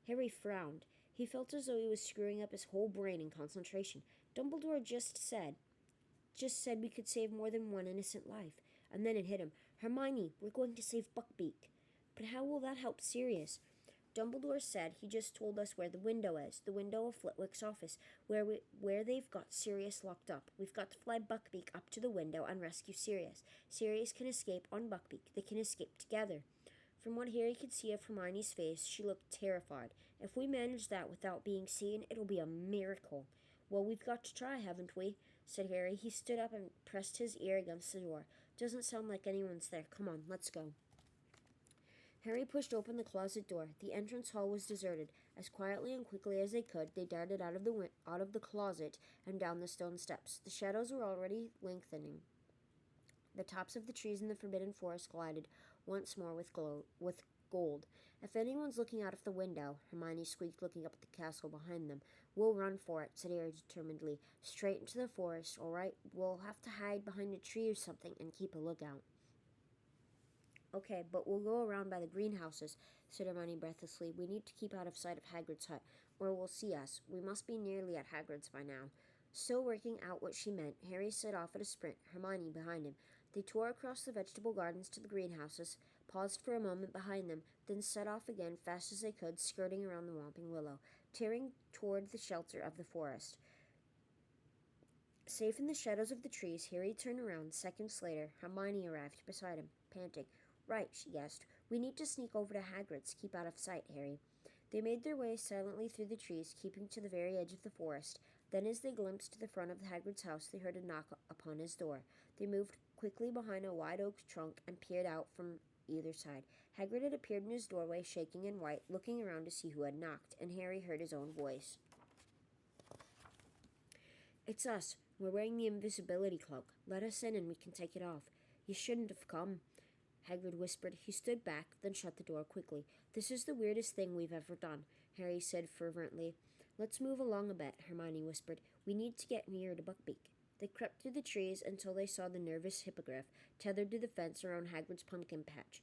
Harry frowned. He felt as though he was screwing up his whole brain in concentration. Dumbledore just said we could save more than one innocent life. And then it hit him. Hermione, we're going to save Buckbeak. But how will that help Sirius? Dumbledore said he just told us where the window is, the window of Flitwick's office, where they've got Sirius locked up. We've got to fly Buckbeak up to the window and rescue Sirius. Sirius can escape on Buckbeak. They can escape together. From what Harry could see of Hermione's face, she looked terrified. If we manage that without being seen, it'll be a miracle. Well, we've got to try, haven't we? Said Harry. He stood up and pressed his ear against the door. Doesn't sound like anyone's there. Come on, let's go. Harry pushed open the closet door. The entrance hall was deserted. As quietly and quickly as they could, they darted out of the closet and down the stone steps. The shadows were already lengthening. The tops of the trees in the Forbidden Forest glided once more with gold. If anyone's looking out of the window, Hermione squeaked, looking up at the castle behind them. We'll run for it, said Harry determinedly. Straight into the forest, all right? We'll have to hide behind a tree or something and keep a lookout. Okay, but we'll go around by the greenhouses, said Hermione breathlessly. We need to keep out of sight of Hagrid's hut, or we'll see us. We must be nearly at Hagrid's by now. Still working out what she meant, Harry set off at a sprint, Hermione behind him. They tore across the vegetable gardens to the greenhouses, paused for a moment behind them, then set off again fast as they could, skirting around the Whomping Willow, tearing toward the shelter of the forest. Safe in the shadows of the trees, Harry turned around. Seconds later, Hermione arrived beside him, panting. Right, she guessed. We need to sneak over to Hagrid's. Keep out of sight, Harry." They made their way silently through the trees, keeping to the very edge of the forest. Then, as they glimpsed the front of Hagrid's house, they heard a knock upon his door. They moved quickly behind a wide oak trunk and peered out from either side. Hagrid had appeared in his doorway, shaking and white, looking around to see who had knocked, and Harry heard his own voice. "It's us. We're wearing the invisibility cloak. Let us in and we can take it off." "You shouldn't have come," Hagrid whispered. He stood back, then shut the door quickly. "This is the weirdest thing we've ever done," Harry said fervently. "Let's move along a bit," Hermione whispered. "We need to get nearer to Buckbeak." They crept through the trees until they saw the nervous hippogriff tethered to the fence around Hagrid's pumpkin patch.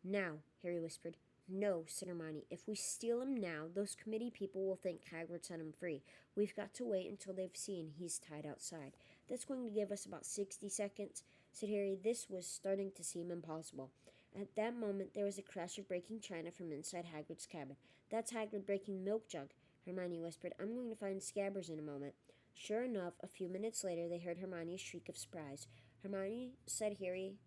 "Now," Harry whispered. "No," said Hermione. "If we steal him now, those committee people will think Hagrid set him free. We've got to wait until they've seen he's tied outside." "That's going to give us about 60 seconds, said Harry. This was starting to seem impossible. At that moment, there was a crash of breaking china from inside Hagrid's cabin. "That's Hagrid breaking the milk jug," Hermione whispered. "I'm going to find Scabbers in a moment." Sure enough, a few minutes later, they heard Hermione's shriek of surprise. "Hermione," said Harry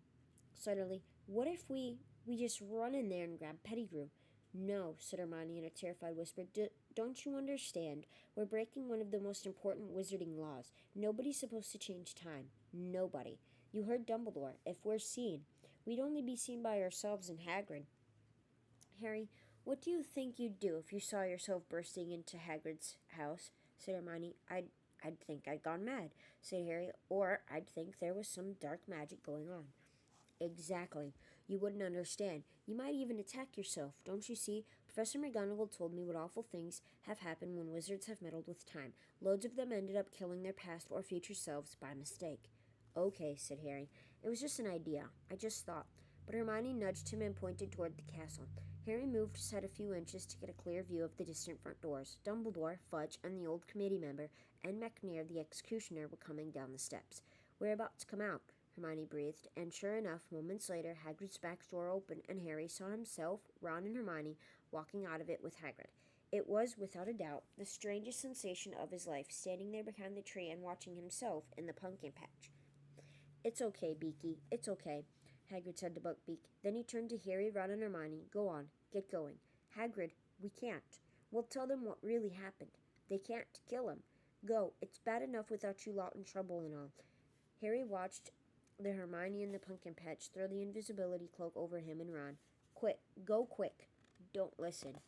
suddenly, "what if we just run in there and grab Pettigrew?" "No," said Hermione in a terrified whisper. "Don't you understand? We're breaking one of the most important wizarding laws. Nobody's supposed to change time. Nobody. You heard Dumbledore. If we're seen, we'd only be seen by ourselves and Hagrid." "Harry, what do you think you'd do if you saw yourself bursting into Hagrid's house?" said Hermione. I'd think I'd gone mad," said Harry, "or I'd think there was some dark magic going on." "Exactly. You wouldn't understand. You might even attack yourself. Don't you see? Professor McGonagall told me what awful things have happened when wizards have meddled with time. Loads of them ended up killing their past or future selves by mistake." "Okay," said Harry. "It was just an idea. I just thought." But Hermione nudged him and pointed toward the castle. Harry moved his head a few inches to get a clear view of the distant front doors. Dumbledore, Fudge, and the old committee member, and Macnair, the executioner, were coming down the steps. "We're about to come out," Hermione breathed, and sure enough, moments later, Hagrid's back door opened, and Harry saw himself, Ron, and Hermione walking out of it with Hagrid. It was, without a doubt, the strangest sensation of his life, standing there behind the tree and watching himself in the pumpkin patch. "It's okay, Beaky, it's okay," Hagrid said to Buckbeak. Then he turned to Harry, Ron, and Hermione. "Go on, get going." "Hagrid, we can't. We'll tell them what really happened. They can't kill him. Go, it's bad enough without you lot in trouble and all." Harry watched the Hermione in the pumpkin patch throw the invisibility cloak over him and Ron. "Quick, go quick. Don't listen."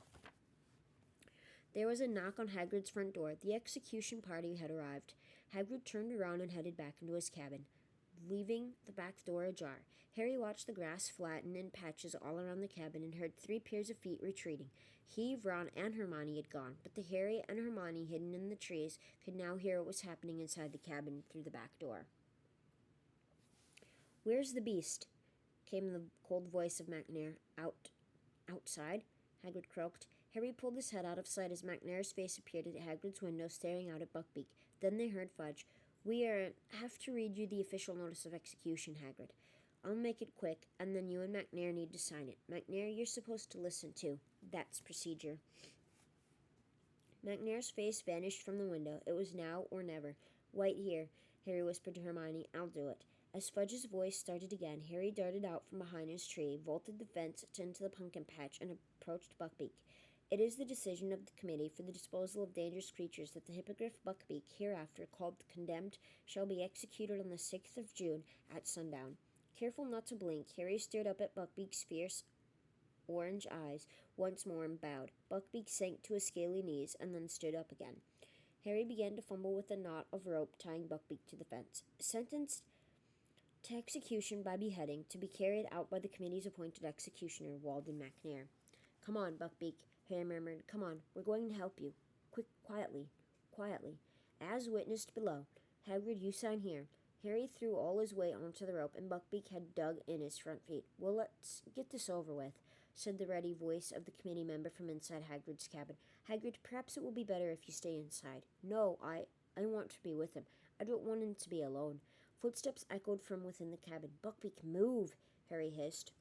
There was a knock on Hagrid's front door. The execution party had arrived. Hagrid turned around and headed back into his cabin, leaving the back door ajar. Harry watched the grass flatten in patches all around the cabin and heard 3 pairs of feet retreating. He, Ron, and Hermione had gone, but the Harry and Hermione hidden in the trees could now hear what was happening inside the cabin through the back door. "Where's the beast?" came the cold voice of Macnair. Outside?" Hagrid croaked. Harry pulled his head out of sight as Macnair's face appeared at Hagrid's window, staring out at Buckbeak. Then they heard Fudge. "We have to read you the official notice of execution, Hagrid. I'll make it quick, and then you and Macnair need to sign it. Macnair, you're supposed to listen, too. That's procedure." Macnair's face vanished from the window. It was now or never. "Wait here," Harry whispered to Hermione. "I'll do it." As Fudge's voice started again, Harry darted out from behind his tree, vaulted the fence into the pumpkin patch, and approached Buckbeak. "It is the decision of the Committee for the Disposal of Dangerous Creatures that the Hippogriff Buckbeak, hereafter called the Condemned, shall be executed on the 6th of June at sundown." Careful not to blink, Harry stared up at Buckbeak's fierce orange eyes once more and bowed. Buckbeak sank to his scaly knees and then stood up again. Harry began to fumble with the knot of rope tying Buckbeak to the fence. Sentenced to execution by beheading, to be carried out by the committee's appointed executioner, Walden Macnair. "Come on, Buckbeak," Harry murmured. "Come on, we're going to help you. Quick, quietly. As witnessed below. Hagrid, you sign here." Harry threw all his weight onto the rope, and Buckbeak had dug in his front feet. "Well, let's get this over with," said the ready voice of the committee member from inside Hagrid's cabin. "Hagrid, perhaps it will be better if you stay inside." "No, I want to be with him. I don't want him to be alone." Footsteps echoed from within the cabin. "Buckbeak, move!" Harry hissed.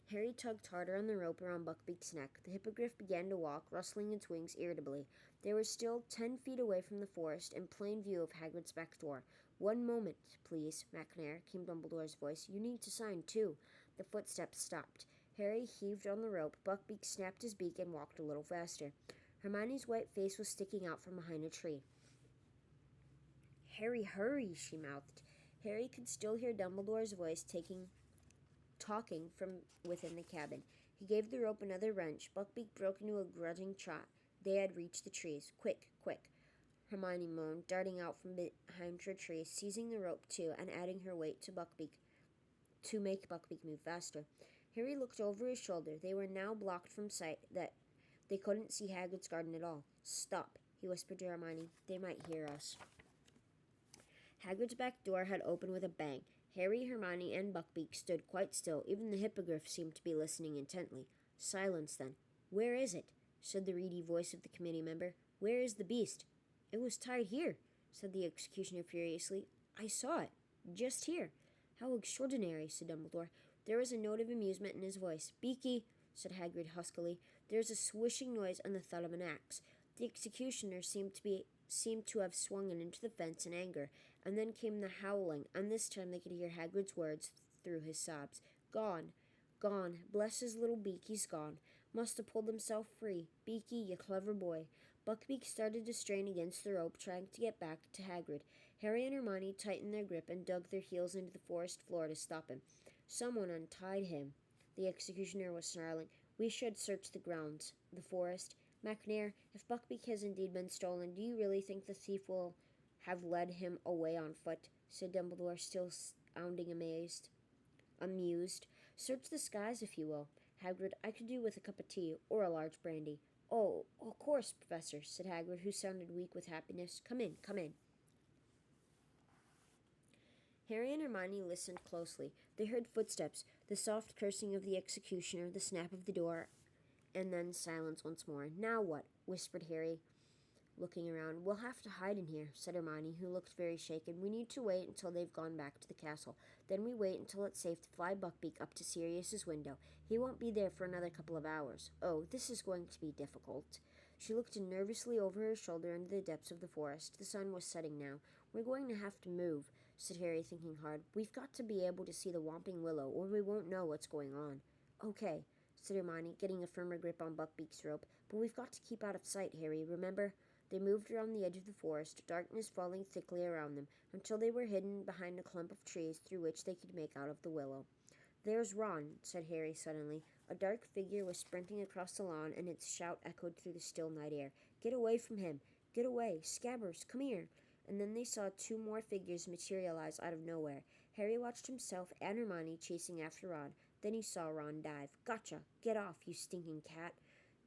Harry tugged harder on the rope around Buckbeak's neck. The hippogriff began to walk, rustling its wings irritably. They were still 10 feet away from the forest, in plain view of Hagrid's back door. "One moment, please, Macnair," came Dumbledore's voice. "You need to sign, too." The footsteps stopped. Harry heaved on the rope. Buckbeak snapped his beak and walked a little faster. Hermione's white face was sticking out from behind a tree. "Harry, hurry," she mouthed. Harry could still hear Dumbledore's voice talking from within the cabin. He gave the rope another wrench. Buckbeak broke into a grunting trot. They had reached the trees. "Quick, quick," Hermione moaned, darting out from behind her tree, seizing the rope too, and adding her weight to make Buckbeak move faster. Harry looked over his shoulder. They were now blocked from sight, that they couldn't see Hagrid's garden at all. "Stop," he whispered to Hermione. "They might hear us." Hagrid's back door had opened with a bang. Harry, Hermione, and Buckbeak stood quite still. Even the Hippogriff seemed to be listening intently. "Silence, then." "Where is it?" said the reedy voice of the committee member. "Where is the beast?" "It was tied here," said the executioner furiously. "I saw it. Just here." "How extraordinary," said Dumbledore. There was a note of amusement in his voice. "Beaky," said Hagrid huskily. There was a swishing noise and the thud of an axe. The executioner seemed to have swung it into the fence in anger, and then came the howling, and this time they could hear Hagrid's words through his sobs. "Gone. Gone. Bless his little beak, he's gone. Must have pulled himself free. Beaky, you clever boy." Buckbeak started to strain against the rope, trying to get back to Hagrid. Harry and Hermione tightened their grip and dug their heels into the forest floor to stop him. "Someone untied him," the executioner was snarling. "We should search the grounds, the forest. McNair, if Buckbeak has indeed been stolen, do you really think the thief will have led him away on foot?" said Dumbledore, still sounding amused. "Search the skies, if you will. Hagrid, I could do with a cup of tea, or a large brandy." "Oh, of course, Professor," said Hagrid, who sounded weak with happiness. Come in, come in." Harry and Hermione listened closely. They heard footsteps, the soft cursing of the executioner, the snap of the door, and then silence once more. "Now what?" whispered Harry, looking around. "We'll have to hide in here," said Hermione, who looked very shaken. "We need to wait until they've gone back to the castle. Then we wait until it's safe to fly Buckbeak up to Sirius's window. He won't be there for another couple of hours. Oh, this is going to be difficult." She looked nervously over her shoulder into the depths of the forest. The sun was setting now. "We're going to have to move," said Harry, thinking hard. "We've got to be able to see the Whomping Willow, or we won't know what's going on." "Okay," said Hermione, getting a firmer grip on Buckbeak's rope. "But we've got to keep out of sight, Harry, remember?" They moved around the edge of the forest, darkness falling thickly around them, until they were hidden behind a clump of trees through which they could make out of the willow. "There's Ron," said Harry suddenly. A dark figure was sprinting across the lawn, and its shout echoed through the still night air. "Get away from him! Get away! Scabbers, come here!" And then they saw two more figures materialize out of nowhere. Harry watched himself and Hermione chasing after Ron. Then he saw Ron dive. "Gotcha! Get off, you stinking cat!"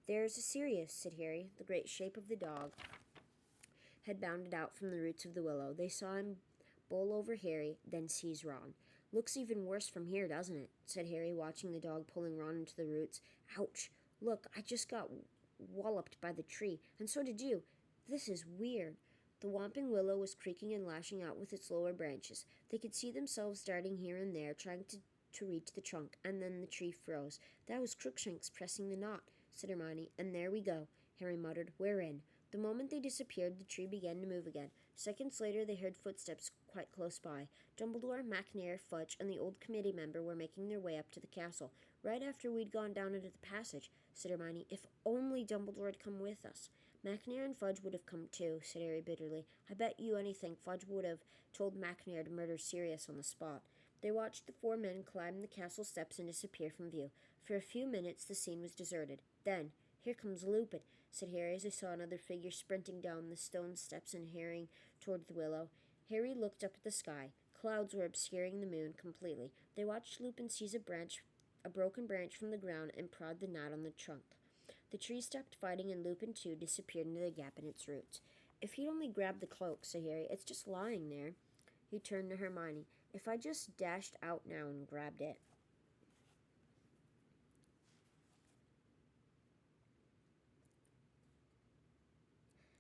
"There's a Sirius," said Harry. The great shape of the dog had bounded out from the roots of the willow. They saw him bowl over Harry, then seize Ron. "Looks even worse from here, doesn't it?" said Harry, watching the dog pulling Ron into the roots. "Ouch! Look, I just got walloped by the tree, and so did you. This is weird." The Whomping Willow was creaking and lashing out with its lower branches. They could see themselves darting here and there, trying to reach the trunk, and then the tree froze. "That was Crookshanks pressing the knot," said Hermione. "And there we go," Harry muttered. "We're in." The moment they disappeared, the tree began to move again. Seconds later, they heard footsteps quite close by. Dumbledore, McNair, Fudge, and the old committee member were making their way up to the castle. "Right after we'd gone down into the passage," said Hermione. "If only Dumbledore had come with us." "McNair and Fudge would have come too," said Harry bitterly. "I bet you anything Fudge would have told McNair to murder Sirius on the spot." They watched the four men climb the castle steps and disappear from view. For a few minutes the scene was deserted. Then, "Here comes Lupin," said Harry as they saw another figure sprinting down the stone steps and hurrying toward the willow. Harry looked up at the sky. Clouds were obscuring the moon completely. They watched Lupin seize a broken branch from the ground, and prod the knot on the trunk. The tree stopped fighting, and Lupin, too, disappeared into the gap in its roots. "If he'd only grabbed the cloak," said Harry. "It's just lying there." He turned to Hermione. "If I just dashed out now and grabbed it."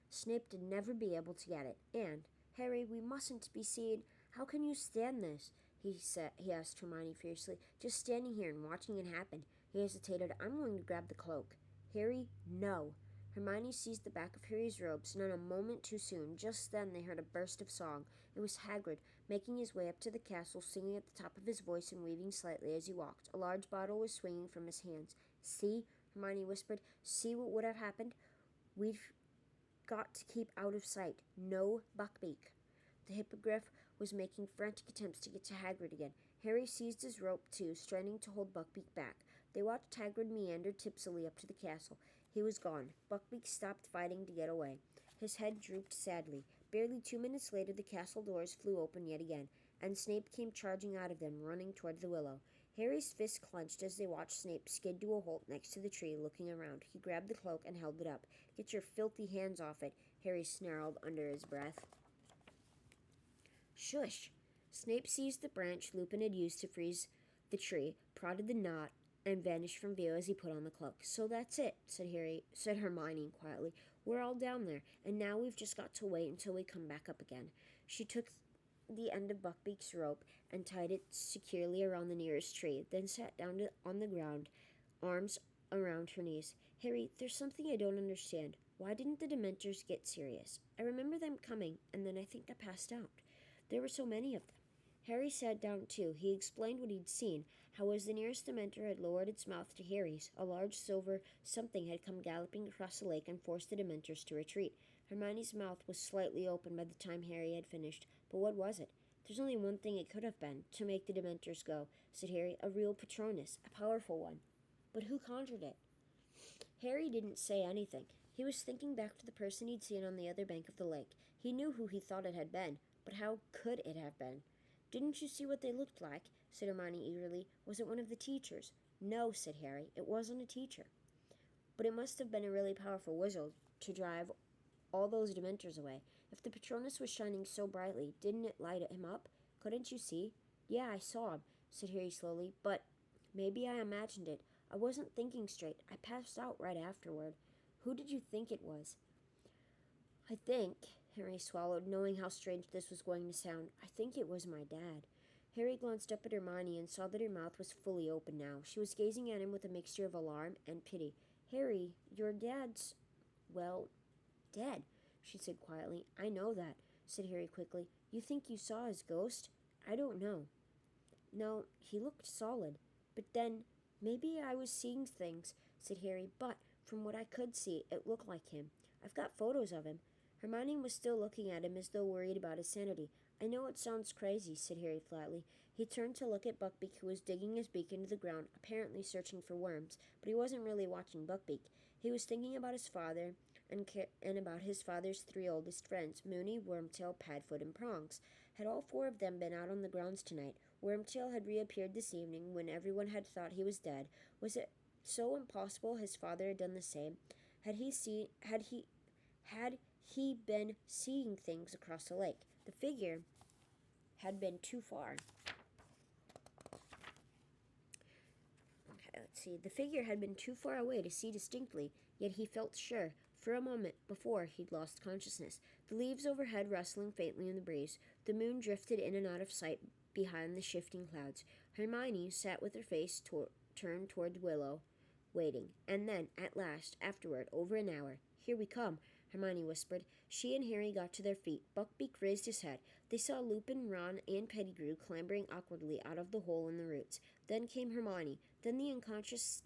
"Snape'd never be able to get it. And, Harry, we mustn't be seen. How can you stand this?" he asked Hermione fiercely. "Just standing here and watching it happen." He hesitated. "I'm going to grab the cloak." "Harry, no." Hermione seized the back of Harry's robes, and a moment too soon. Just then they heard a burst of song. It was Hagrid. making his way up to the castle, singing at the top of his voice and waving slightly as he walked. A large bottle was swinging from his hands. "See," Hermione whispered. "See what would have happened? We've got to keep out of sight. No Buckbeak." The hippogriff was making frantic attempts to get to Hagrid again. Harry seized his rope, too, straining to hold Buckbeak back. They watched Hagrid meander tipsily up to the castle. He was gone. Buckbeak stopped fighting to get away. His head drooped sadly. Barely 2 minutes later, the castle doors flew open yet again, and Snape came charging out of them, running toward the willow. Harry's fists clenched as they watched Snape skid to a halt next to the tree, looking around. He grabbed the cloak and held it up. "Get your filthy hands off it," Harry snarled under his breath. "Shush!" Snape seized the branch Lupin had used to freeze the tree, prodded the knot, and vanished from view as he put on the cloak. "So that's it," said Hermione quietly. "We're all down there, and now we've just got to wait until we come back up again." She took the end of Buckbeak's rope and tied it securely around the nearest tree, then sat down on the ground, arms around her knees. "Harry, there's something I don't understand. Why didn't the Dementors get serious? I remember them coming, and then I think I passed out. There were so many of them." Harry sat down too. He explained what he'd seen, how as the nearest Dementor had lowered its mouth to Harry's, a large silver something had come galloping across the lake and forced the Dementors to retreat. Hermione's mouth was slightly open by the time Harry had finished. "But what was it?" "There's only one thing it could have been, to make the Dementors go," said Harry. "A real Patronus, a powerful one." "But who conjured it?" Harry didn't say anything. He was thinking back to the person he'd seen on the other bank of the lake. He knew who he thought it had been, but how could it have been? "Didn't you see what they looked like?" said Hermione eagerly. "Was it one of the teachers?" "No," said Harry. "It wasn't a teacher. But it must have been a really powerful wizard to drive all those Dementors away. If the Patronus was shining so brightly, didn't it light him up? Couldn't you see?" "Yeah, I saw him," said Harry slowly, "but maybe I imagined it. I wasn't thinking straight. I passed out right afterward." "Who did you think it was?" "I think," Harry swallowed, knowing how strange this was going to sound, "I think it was my dad." Harry glanced up at Hermione and saw that her mouth was fully open now. She was gazing at him with a mixture of alarm and pity. "Harry, your dad's, well, dead," she said quietly. "I know that," said Harry quickly. "You think you saw his ghost?" "I don't know." "No, he looked solid. But then, maybe I was seeing things," said Harry. "But, from what I could see, it looked like him. I've got photos of him." Hermione was still looking at him as though worried about his sanity. "I know it sounds crazy," said Harry flatly. He turned to look at Buckbeak, who was digging his beak into the ground, apparently searching for worms, but he wasn't really watching Buckbeak. He was thinking about his father and about his father's 3 oldest friends, Moony, Wormtail, Padfoot, and Prongs. Had all 4 of them been out on the grounds tonight? Wormtail had reappeared this evening when everyone had thought he was dead. Was it so impossible his father had done the same? Had he been seeing things across the lake? The figure had been too far. The figure had been too far away to see distinctly, yet he felt sure, for a moment before he'd lost consciousness. The leaves overhead rustling faintly in the breeze. The moon drifted in and out of sight behind the shifting clouds. Hermione sat with her face turned toward Willow, waiting. And then, at last, afterward, over an hour, "Here we come," Hermione whispered. She and Harry got to their feet. Buckbeak raised his head. They saw Lupin, Ron, and Pettigrew clambering awkwardly out of the hole in the roots. Then came Hermione. Then the unconscious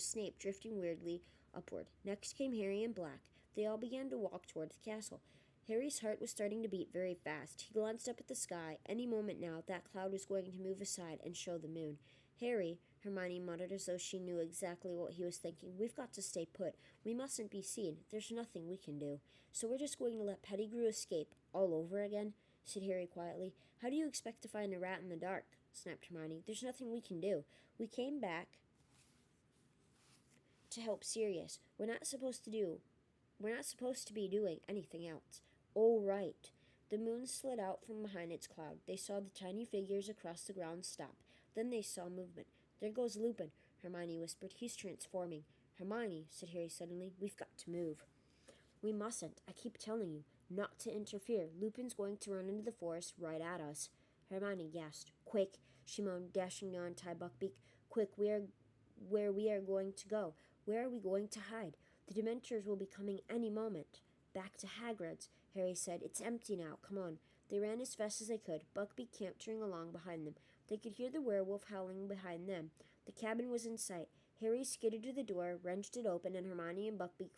Snape drifting weirdly upward. Next came Harry and Black. They all began to walk toward the castle. Harry's heart was starting to beat very fast. He glanced up at the sky. Any moment now, that cloud was going to move aside and show the moon. "Harry," Hermione muttered as though she knew exactly what he was thinking, "we've got to stay put. We mustn't be seen. There's nothing we can do." "So we're just going to let Pettigrew escape all over again?" said Harry quietly. "How do you expect to find a rat in the dark?" snapped Hermione. "There's nothing we can do. We came back to help Sirius. We're not supposed to be doing anything else." "Oh, right." The moon slid out from behind its cloud. They saw the tiny figures across the ground stop. Then they saw movement. "There goes Lupin," Hermione whispered. "He's transforming." "Hermione," said Harry suddenly, "we've got to move." "We mustn't. I keep telling you not to interfere. Lupin's going to run into the forest right at us." Hermione gasped. "Quick," she moaned, dashing to untie Buckbeak. "Quick, where we are going to go. Where are we going to hide? The Dementors will be coming any moment." "Back to Hagrid's," Harry said. "It's empty now. Come on." They ran as fast as they could, Buckbeak cantering along behind them. They could hear the werewolf howling behind them. The cabin was in sight. Harry skidded to the door, wrenched it open, and Hermione and Buckbeak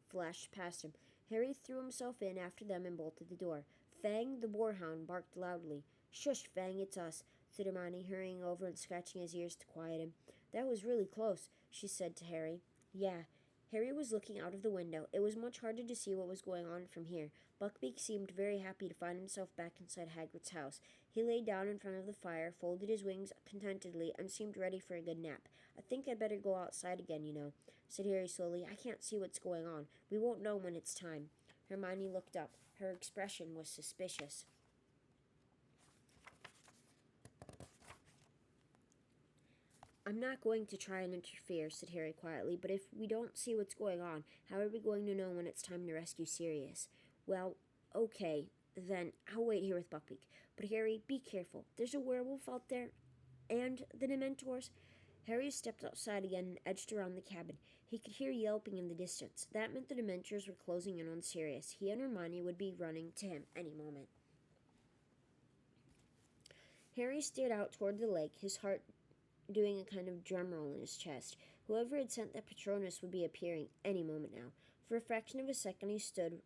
flashed past him. Harry threw himself in after them and bolted the door. Fang, the boarhound, barked loudly. "Shush, Fang, it's us," said Hermione, hurrying over and scratching his ears to quiet him. "That was really close," she said to Harry. "Yeah." Harry was looking out of the window. It was much harder to see what was going on from here. Buckbeak seemed very happy to find himself back inside Hagrid's house. He lay down in front of the fire, folded his wings contentedly, and seemed ready for a good nap. "I think I'd better go outside again, said Harry slowly. "I can't see what's going on. We won't know when it's time." Hermione looked up. Her expression was suspicious. "I'm not going to try and interfere," said Harry quietly, "but if we don't see what's going on, how are we going to know when it's time to rescue Sirius?" "Well, okay, then I'll wait here with Buckbeak. But Harry, be careful. There's a werewolf out there, and the Dementors." Harry stepped outside again and edged around the cabin. He could hear yelping in the distance. That meant the Dementors were closing in on Sirius. He and Hermione would be running to him any moment. Harry stared out toward the lake, his heart doing a kind of drum roll in his chest. Whoever had sent that Patronus would be appearing any moment now. For a fraction of a second he stood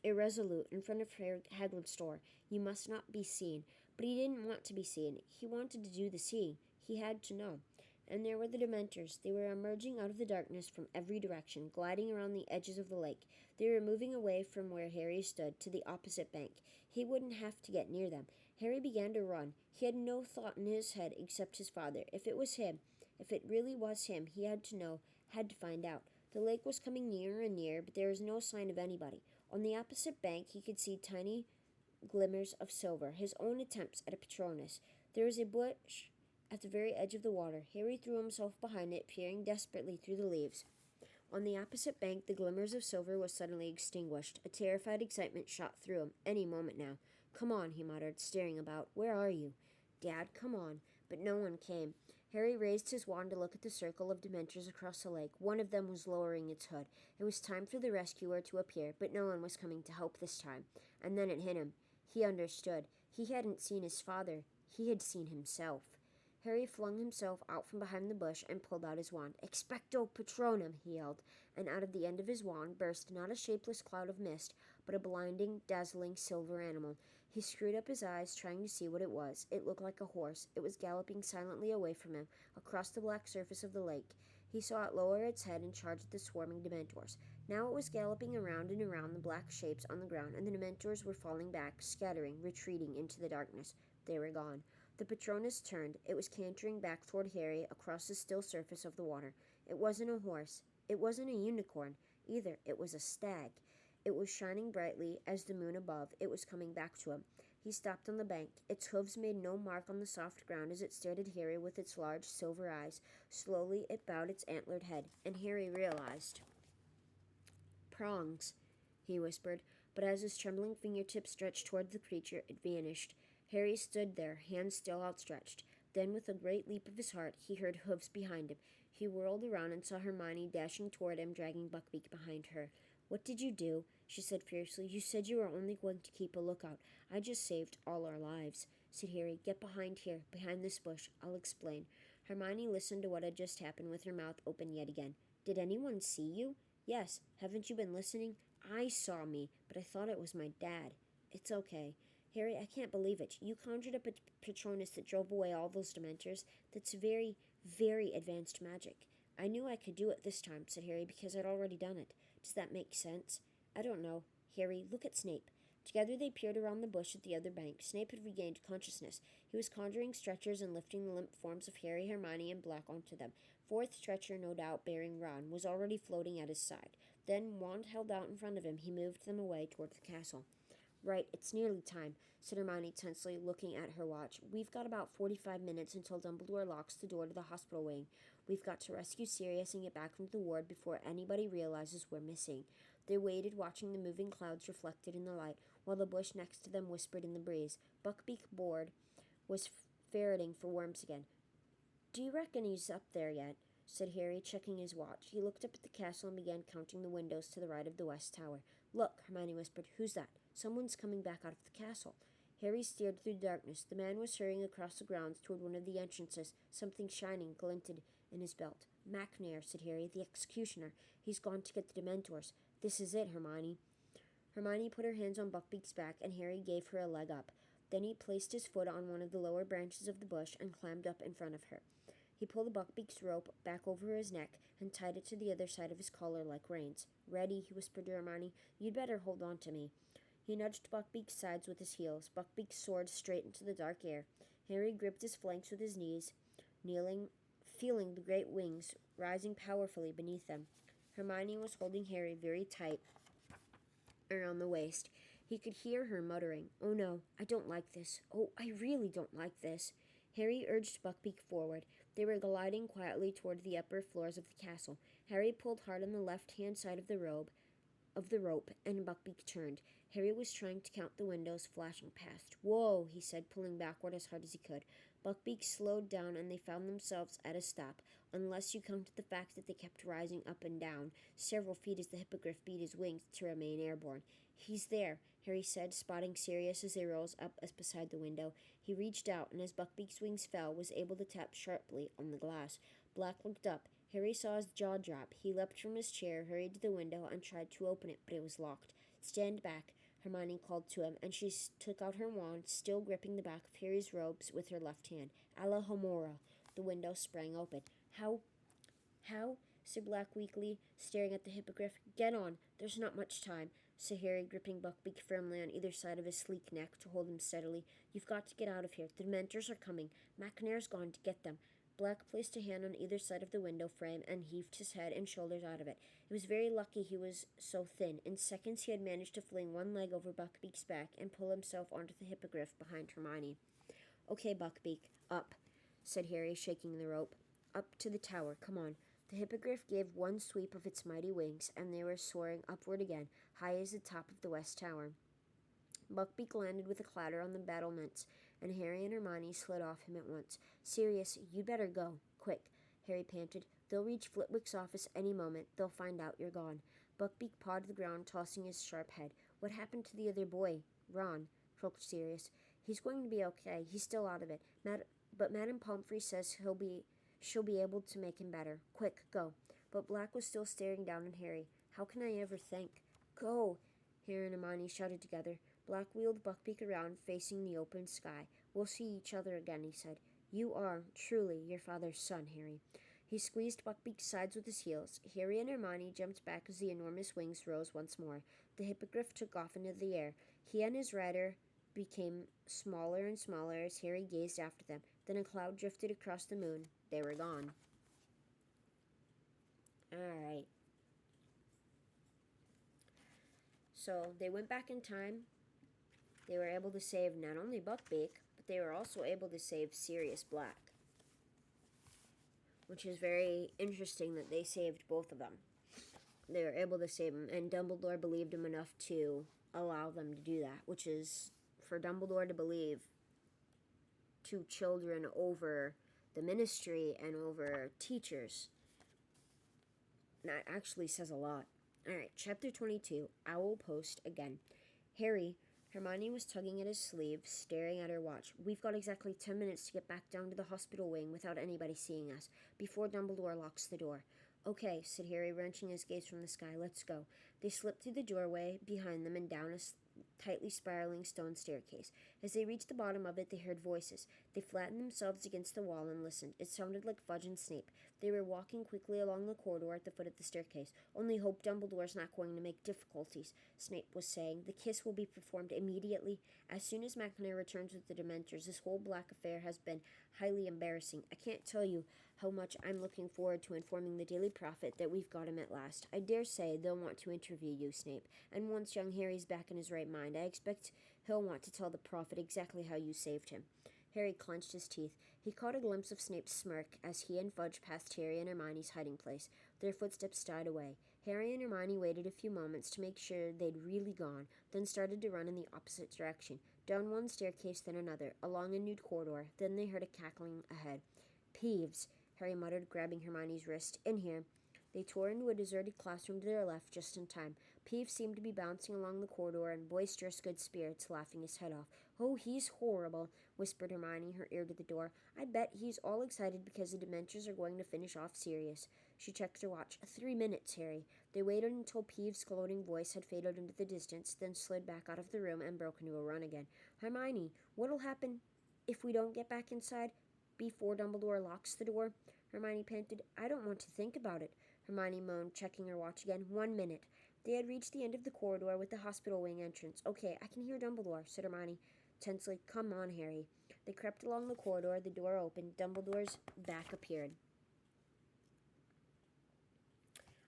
irresolute in front of Hagrid's door. He must not be seen. But he didn't want to be seen. He wanted to do the seeing. He had to know. And there were the Dementors. They were emerging out of the darkness from every direction, gliding around the edges of the lake. They were moving away from where Harry stood to the opposite bank. He wouldn't have to get near them. Harry began to run. He had no thought in his head except his father. If it was him, if it really was him, he had to know, had to find out. The lake was coming nearer and nearer, but there was no sign of anybody. On the opposite bank, he could see tiny glimmers of silver, his own attempts at a Patronus. There was a bush at the very edge of the water. Harry threw himself behind it, peering desperately through the leaves. On the opposite bank, the glimmers of silver was suddenly extinguished. A terrified excitement shot through him. Any moment now. "Come on," he muttered, staring about. "Where are you?" "Dad, come on." But no one came. Harry raised his wand to look at the circle of Dementors across the lake. One of them was lowering its hood. It was time for the rescuer to appear, but no one was coming to help this time. And then it hit him. He understood. He hadn't seen his father. He had seen himself. Harry flung himself out from behind the bush and pulled out his wand. "Expecto Patronum," he yelled, and out of the end of his wand burst not a shapeless cloud of mist, but a blinding, dazzling silver animal. He screwed up his eyes, trying to see what it was. It looked like a horse. It was galloping silently away from him, across the black surface of the lake. He saw it lower its head and charge at the swarming Dementors. Now it was galloping around and around the black shapes on the ground, and the Dementors were falling back, scattering, retreating into the darkness. They were gone. The Patronus turned. It was cantering back toward Harry across the still surface of the water. It wasn't a horse. It wasn't a unicorn, either. It was a stag. It was shining brightly as the moon above. It was coming back to him. He stopped on the bank. Its hooves made no mark on the soft ground as it stared at Harry with its large silver eyes. Slowly it bowed its antlered head, and Harry realized. "Prongs," he whispered, but as his trembling fingertips stretched toward the creature, it vanished. Harry stood there, hands still outstretched. Then, with a great leap of his heart, he heard hoofs behind him. He whirled around and saw Hermione dashing toward him, dragging Buckbeak behind her. "What did you do?" she said fiercely. "You said you were only going to keep a lookout. I just saved all our lives," said Harry. "Get behind here, behind this bush. I'll explain." Hermione listened to what had just happened with her mouth open yet again. "Did anyone see you?" "Yes. Haven't you been listening?" "I saw me, but I thought it was my dad." "It's okay." "Harry, I can't believe it. You conjured up a Patronus that drove away all those Dementors. That's very, very advanced magic." "I knew I could do it this time," said Harry, "because I'd already done it. Does that make sense?" "I don't know. Harry, look at Snape." Together they peered around the bush at the other bank. Snape had regained consciousness. He was conjuring stretchers and lifting the limp forms of Harry, Hermione, and Black onto them. Fourth stretcher, no doubt bearing Ron, was already floating at his side. Then, wand held out in front of him, he moved them away toward the castle. "Right, it's nearly time," said Hermione tensely, looking at her watch. "We've got about 45 minutes until Dumbledore locks the door to the hospital wing. We've got to rescue Sirius and get back into the ward before anybody realizes we're missing." They waited, watching the moving clouds reflected in the light, while the bush next to them whispered in the breeze. Buckbeak Board was ferreting for worms again. "Do you reckon he's up there yet?" said Harry, checking his watch. He looked up at the castle and began counting the windows to the right of the west tower. "Look," Hermione whispered. "Who's that?" Someone's coming back out of the castle. Harry stared through the darkness. The man was hurrying across the grounds toward one of the entrances. Something shining glinted in his belt. Macnair, said Harry, the executioner. He's gone to get the Dementors. This is it, Hermione. Hermione put her hands on Buckbeak's back, and Harry gave her a leg up. Then he placed his foot on one of the lower branches of the bush and climbed up in front of her. He pulled Buckbeak's rope back over his neck and tied it to the other side of his collar like reins. Ready, he whispered to Hermione. You'd better hold on to me. He nudged Buckbeak's sides with his heels. Buckbeak soared straight into the dark air. Harry gripped his flanks with his knees, kneeling, feeling the great wings rising powerfully beneath them. Hermione was holding Harry very tight around the waist. He could hear her muttering, Oh no, I don't like this. Oh, I really don't like this. Harry urged Buckbeak forward. They were gliding quietly toward the upper floors of the castle. Harry pulled hard on the left-hand side of the rope, and Buckbeak turned. Harry was trying to count the windows flashing past. Whoa, he said, pulling backward as hard as he could. Buckbeak slowed down, and they found themselves at a stop, unless you counted the fact that they kept rising up and down several feet as the hippogriff beat his wings to remain airborne. He's there, Harry said, spotting Sirius as they rose up beside the window. He reached out, and as Buckbeak's wings fell, was able to tap sharply on the glass. Black looked up. Harry saw his jaw drop. He leapt from his chair, hurried to the window, and tried to open it, but it was locked. Stand back, Hermione called to him, and she took out her wand, still gripping the back of Harry's robes with her left hand. Alohomora. The window sprang open. How? Said Black weakly, staring at the hippogriff. Get on. There's not much time, said Harry, gripping Buckbeak firmly on either side of his sleek neck to hold him steadily. You've got to get out of here. The Dementors are coming. Macnair's gone to get them. Black placed a hand on either side of the window frame and heaved his head and shoulders out of it. He was very lucky he was so thin. In seconds he had managed to fling one leg over Buckbeak's back and pull himself onto the hippogriff behind Hermione. Okay, Buckbeak, up, said Harry, shaking the rope. Up to the tower, come on. The hippogriff gave one sweep of its mighty wings, and they were soaring upward again, high as the top of the west tower. Buckbeak landed with a clatter on the battlements, and Harry and Hermione slid off him at once. Sirius, you'd better go. Quick, Harry panted. They'll reach Flitwick's office any moment. They'll find out you're gone. Buckbeak pawed the ground, tossing his sharp head. What happened to the other boy? Ron, croaked Sirius. He's going to be okay. He's still out of it. But Madame Pomfrey says she'll be able to make him better. Quick, go. But Black was still staring down at Harry. How can I ever thank? Go, Harry and Hermione shouted together. Black wheeled Buckbeak around, facing the open sky. We'll see each other again, he said. You are, truly, your father's son, Harry. He squeezed Buckbeak's sides with his heels. Harry and Hermione jumped back as the enormous wings rose once more. The hippogriff took off into the air. He and his rider became smaller and smaller as Harry gazed after them. Then a cloud drifted across the moon. They were gone. All right. So they went back in time. They were able to save not only Buckbeak, but they were also able to save Sirius Black, which is very interesting that they saved both of them. They were able to save them, and Dumbledore believed him enough to allow them to do that, which is, for Dumbledore to believe two children over the Ministry and over teachers, that actually says a lot. Alright, Chapter 22, Owl Post again. Harry, Hermione was tugging at his sleeve, staring at her watch. We've got exactly 10 minutes to get back down to the hospital wing without anybody seeing us, before Dumbledore locks the door. Okay, said Harry, wrenching his gaze from the sky. Let's go. They slipped through the doorway behind them and down a tightly spiraling stone staircase. As they reached the bottom of it, they heard voices. They flattened themselves against the wall and listened. It sounded like Fudge and Snape. They were walking quickly along the corridor at the foot of the staircase. Only hope Dumbledore's not going to make difficulties, Snape was saying. The kiss will be performed immediately. As soon as Macnair returns with the Dementors, this whole Black affair has been highly embarrassing. I can't tell you how much I'm looking forward to informing the Daily Prophet that we've got him at last. I dare say they'll want to interview you, Snape, and once young Harry's back in his right mind, I expect he'll want to tell the Prophet exactly how you saved him. Harry clenched his teeth. He caught a glimpse of Snape's smirk as he and Fudge passed Harry and Hermione's hiding place. Their footsteps died away. Harry and Hermione waited a few moments to make sure they'd really gone, then started to run in the opposite direction, down one staircase, then another, along a nude corridor. Then they heard a cackling ahead. Peeves, Harry muttered, grabbing Hermione's wrist. In here. They tore into a deserted classroom to their left just in time. Peeves seemed to be bouncing along the corridor in boisterous good spirits, laughing his head off. "Oh, he's horrible," whispered Hermione, her ear to the door. "I bet he's all excited because the Dementors are going to finish off Sirius." She checked her watch. 3 minutes, Harry. They waited until Peeves' gloating voice had faded into the distance, then slid back out of the room and broke into a run again. "Hermione, what'll happen if we don't get back inside before Dumbledore locks the door?" Hermione panted. "I don't want to think about it," Hermione moaned, checking her watch again. 1 minute. They had reached the end of the corridor with the hospital wing entrance. "Okay, I can hear Dumbledore," said Hermione tensely. "Come on, Harry." They crept along the corridor. The door opened. Dumbledore's back appeared.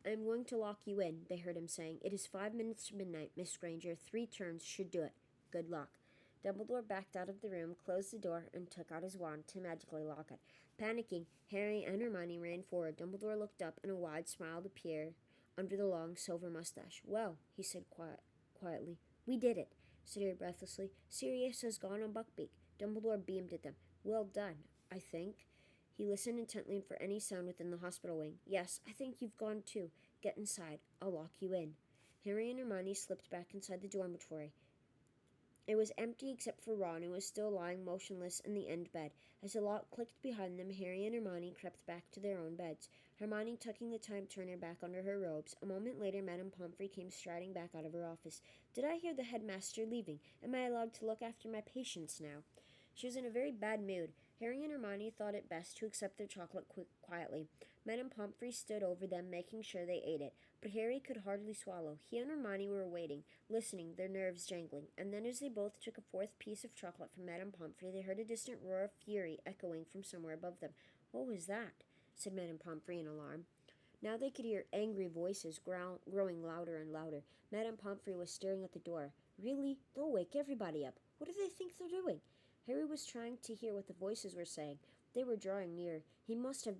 "I am going to lock you in," they heard him saying. "It is 5 minutes to midnight, Miss Granger. 3 turns should do it. Good luck." Dumbledore backed out of the room, closed the door, and took out his wand to magically lock it. Panicking, Harry and Hermione ran forward. Dumbledore looked up, and a wide smile appeared under the long silver mustache. "Well," he said quietly. "We did it," said Harry breathlessly. "Sirius has gone on Buckbeak." Dumbledore beamed at them. "Well done, I think." He listened intently for any sound within the hospital wing. "Yes, I think you've gone too. Get inside. I'll lock you in." Harry and Hermione slipped back inside the dormitory. It was empty except for Ron, who was still lying motionless in the end bed. As the lock clicked behind them, Harry and Hermione crept back to their own beds, Hermione tucking the time turner back under her robes. A moment later, Madame Pomfrey came striding back out of her office. "Did I hear the headmaster leaving? Am I allowed to look after my patients now?" She was in a very bad mood. Harry and Hermione thought it best to accept their chocolate quietly. Madame Pomfrey stood over them, making sure they ate it. But Harry could hardly swallow. He and Hermione were waiting, listening, their nerves jangling. And then as they both took a fourth piece of chocolate from Madame Pomfrey, they heard a distant roar of fury echoing from somewhere above them. "What was that?" said Madame Pomfrey in alarm. Now they could hear angry voices growing louder and louder. Madame Pomfrey was staring at the door. "Really? They'll wake everybody up. What do they think they're doing?" Harry was trying to hear what the voices were saying. They were drawing near. "He must have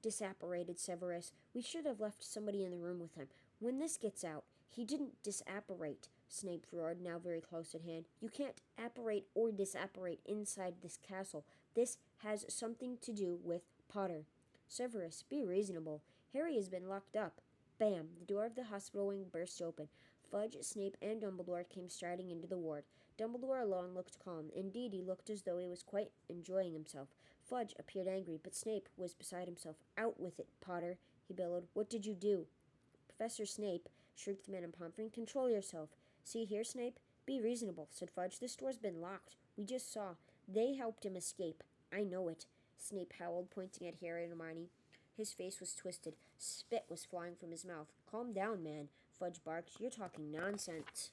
disapparated Severus. We should have left somebody in the room with him. When this gets out—" "He didn't disapparate," Snape roared, now very close at hand. "You can't apparate or disapparate inside this castle. This has something to do with Potter." "Severus, be reasonable. Harry has been locked up." Bam! The door of the hospital wing burst open. Fudge, Snape, and Dumbledore came striding into the ward. Dumbledore alone looked calm. Indeed, he looked as though he was quite enjoying himself. Fudge appeared angry, but Snape was beside himself. "Out with it, Potter," he bellowed. "What did you do?" "Professor Snape," shrieked Madame Pomfrey, "control yourself." "See here, Snape, be reasonable," said Fudge. "This door's been locked. We just saw. They helped him escape." "I know it," Snape howled, pointing at Harry and Hermione. His face was twisted. Spit was flying from his mouth. "Calm down, man," Fudge barked. "You're talking nonsense."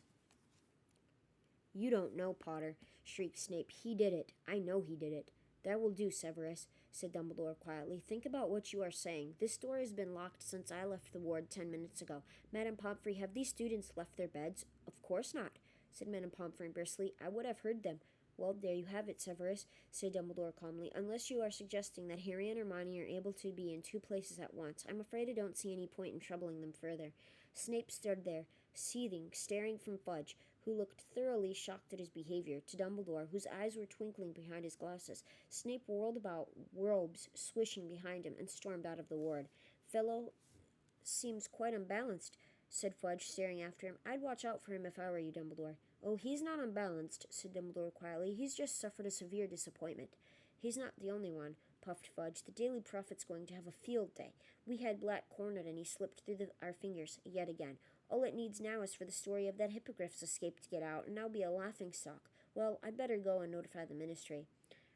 "You don't know, Potter," shrieked Snape. "He did it. I know he did it." "That will do, Severus," said Dumbledore quietly. "Think about what you are saying. This door has been locked since I left the ward 10 minutes ago. Madame Pomfrey, have these students left their beds?" "Of course not," said Madame Pomfrey briskly. "I would have heard them." "Well, there you have it, Severus," said Dumbledore calmly. "Unless you are suggesting that Harry and Hermione are able to be in 2 places at once, I'm afraid I don't see any point in troubling them further." Snape stood there, seething, staring from Fudge, who looked thoroughly shocked at his behavior, to Dumbledore, whose eyes were twinkling behind his glasses. Snape whirled about, robes swishing behind him, and stormed out of the ward. "Fellow seems quite unbalanced," said Fudge, staring after him. "I'd watch out for him if I were you, Dumbledore." "Oh, he's not unbalanced," said Dumbledore quietly. "He's just suffered a severe disappointment." "He's not the only one," puffed Fudge. "The Daily Prophet's going to have a field day. We had Black Cornet, and he slipped through our fingers yet again. All it needs now is for the story of that hippogriff's escape to get out, and I'll be a laughingstock. Well, I'd better go and notify the ministry."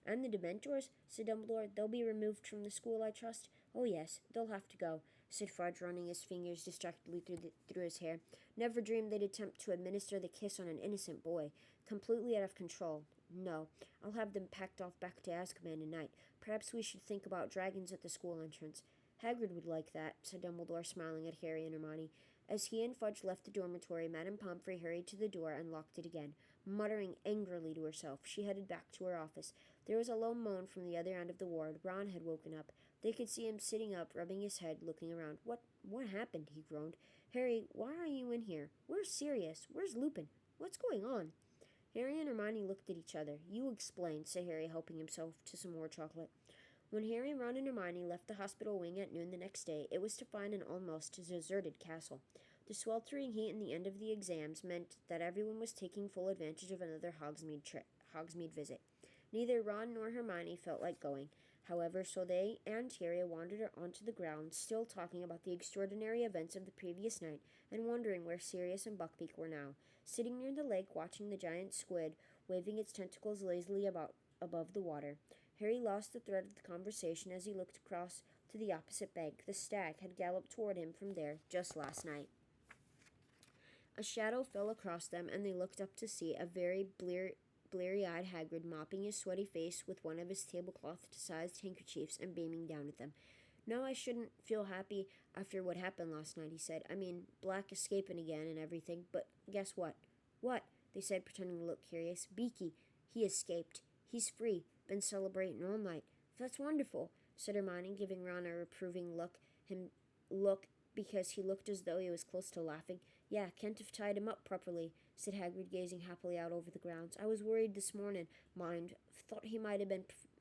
"And the Dementors?" said Dumbledore. "They'll be removed from the school, I trust?" "Oh, yes, they'll have to go," said Fudge, running his fingers distractedly through his hair. "Never dreamed they'd attempt to administer the kiss on an innocent boy. Completely out of control. No, I'll have them packed off back to Azkaban tonight. Perhaps we should think about dragons at the school entrance." "Hagrid would like that," said Dumbledore, smiling at Harry and Hermione. As he and Fudge left the dormitory, Madame Pomfrey hurried to the door and locked it again. Muttering angrily to herself, she headed back to her office. There was a low moan from the other end of the ward. Ron had woken up. They could see him sitting up, rubbing his head, looking around. What happened?" he groaned. "Harry, why are you in here? Where's Sirius? Where's Lupin? What's going on?" Harry and Hermione looked at each other. "You explain," said Harry, helping himself to some more chocolate. When Harry, Ron, and Hermione left the hospital wing at noon the next day, it was to find an almost deserted castle. The sweltering heat and the end of the exams meant that everyone was taking full advantage of another Hogsmeade visit. Neither Ron nor Hermione felt like going, however, so they and Harry wandered onto the grounds, still talking about the extraordinary events of the previous night and wondering where Sirius and Buckbeak were now. Sitting near the lake, watching the giant squid waving its tentacles lazily about above the water, Harry lost the thread of the conversation as he looked across to the opposite bank. The stag had galloped toward him from there just last night. A shadow fell across them, and they looked up to see a very bleary-eyed Hagrid mopping his sweaty face with one of his tablecloth-sized handkerchiefs and beaming down at them. "No, I shouldn't feel happy after what happened last night," he said. "I mean, Black escaping again and everything, but guess what?" "What?" they said, pretending to look curious. "Beaky. He escaped. He's free. Been celebrating all night." "That's wonderful," said Hermione, giving Ron a reproving look because he looked as though he was close to laughing. "Yeah, can't have tied him up properly," said Hagrid, gazing happily out over the grounds. "I was worried this morning, mind. Thought he might have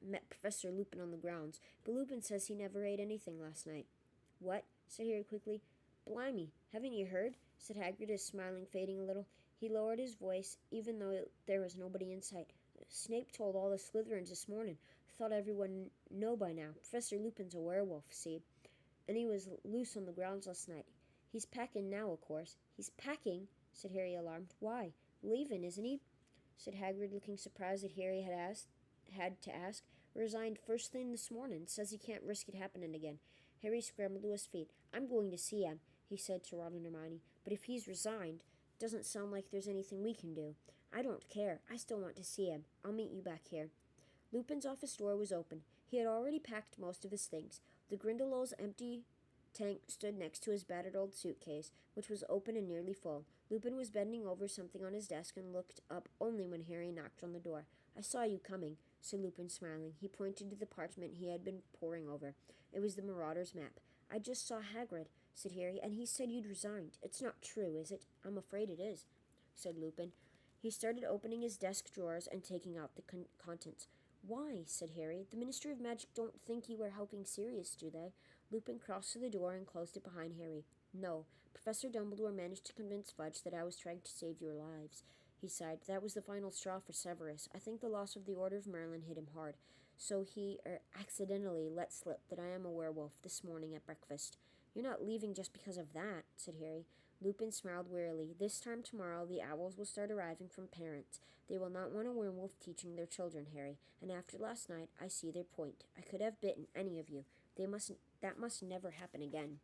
met Professor Lupin on the grounds, but Lupin says he never ate anything last night." "What?" said Harry quickly. "Blimey, haven't you heard?" said Hagrid, his smiling fading a little. He lowered his voice, even though there was nobody in sight. "Snape told all the Slytherins this morning. Thought everyone know by now. Professor Lupin's a werewolf, see? And he was loose on the grounds last night. He's packing now, of course." "He's packing?" said Harry, alarmed. "Why? Leaving, isn't he?" said Hagrid, looking surprised that Harry had to ask. "Resigned first thing this morning. Says he can't risk it happening again." Harry scrambled to his feet. "I'm going to see him," he said to Ron and Hermione. "But if he's resigned, doesn't sound like there's anything we can do." "I don't care. I still want to see him. I'll meet you back here." Lupin's office door was open. He had already packed most of his things. The Grindylows' empty tank stood next to his battered old suitcase, which was open and nearly full. Lupin was bending over something on his desk and looked up only when Harry knocked on the door. "I saw you coming," said Lupin, smiling. He pointed to the parchment he had been poring over. It was the Marauder's map. "I just saw Hagrid," said Harry, "and he said you'd resigned. It's not true, is it?" "I'm afraid it is," said Lupin. He started opening his desk drawers and taking out the contents. "Why?" said Harry. "The Ministry of Magic don't think you are helping Sirius, do they?" Lupin crossed to the door and closed it behind Harry. "No. Professor Dumbledore managed to convince Fudge that I was trying to save your lives." He sighed. "That was the final straw for Severus. I think the loss of the Order of Merlin hit him hard. So he accidentally let slip that I am a werewolf this morning at breakfast." "You're not leaving just because of that," said Harry. Lupin smiled wearily. "This time tomorrow the owls will start arriving from parents. They will not want a werewolf teaching their children, Harry. And after last night, I see their point. I could have bitten any of you. That must never happen again."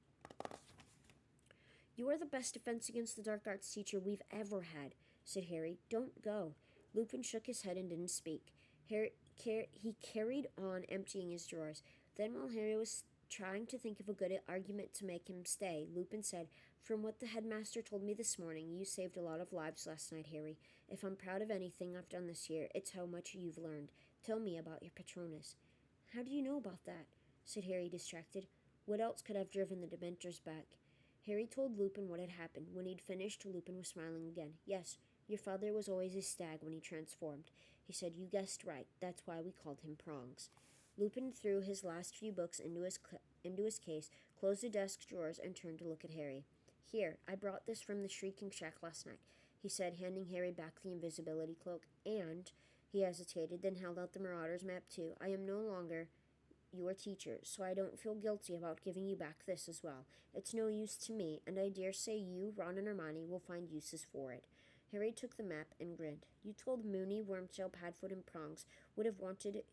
"You are the best defense against the dark arts teacher we've ever had," said Harry. "Don't go." Lupin shook his head and didn't speak. He carried on emptying his drawers. Then, while Harry was trying to think of a good argument to make him stay, Lupin said, "From what the headmaster told me this morning, you saved a lot of lives last night, Harry. If I'm proud of anything I've done this year, it's how much you've learned. Tell me about your Patronus." "How do you know about that?" said Harry, distracted. What else could have driven the Dementors back? Harry told Lupin what had happened. When he'd finished, Lupin was smiling again. "Yes, your father was always a stag when he transformed," he said. "You guessed right. That's why we called him Prongs." Lupin threw his last few books into his case, closed the desk drawers, and turned to look at Harry. "Here, I brought this from the Shrieking Shack last night," he said, handing Harry back the invisibility cloak. "And," he hesitated, then held out the Marauder's map too. "I am no longer your teacher, so I don't feel guilty about giving you back this as well. It's no use to me, and I dare say you, Ron, and Hermione will find uses for it." Harry took the map and grinned. "You told Moony, Wormtail, Padfoot, and Prongs would have wanted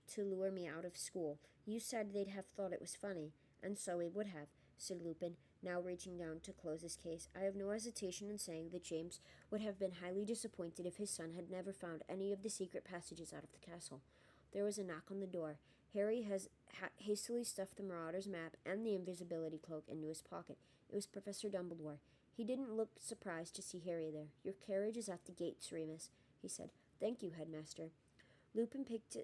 to lure me out of school. You said they'd have thought it was funny." "And so we would have," said Lupin, now reaching down to close his case. "I have no hesitation in saying that James would have been highly disappointed if his son had never found any of the secret passages out of the castle." There was a knock on the door. Harry hastily stuffed the Marauder's map and the invisibility cloak into his pocket. It was Professor Dumbledore. He didn't look surprised to see Harry there. "Your carriage is at the gates, Remus," he said. "Thank you, Headmaster." Lupin picked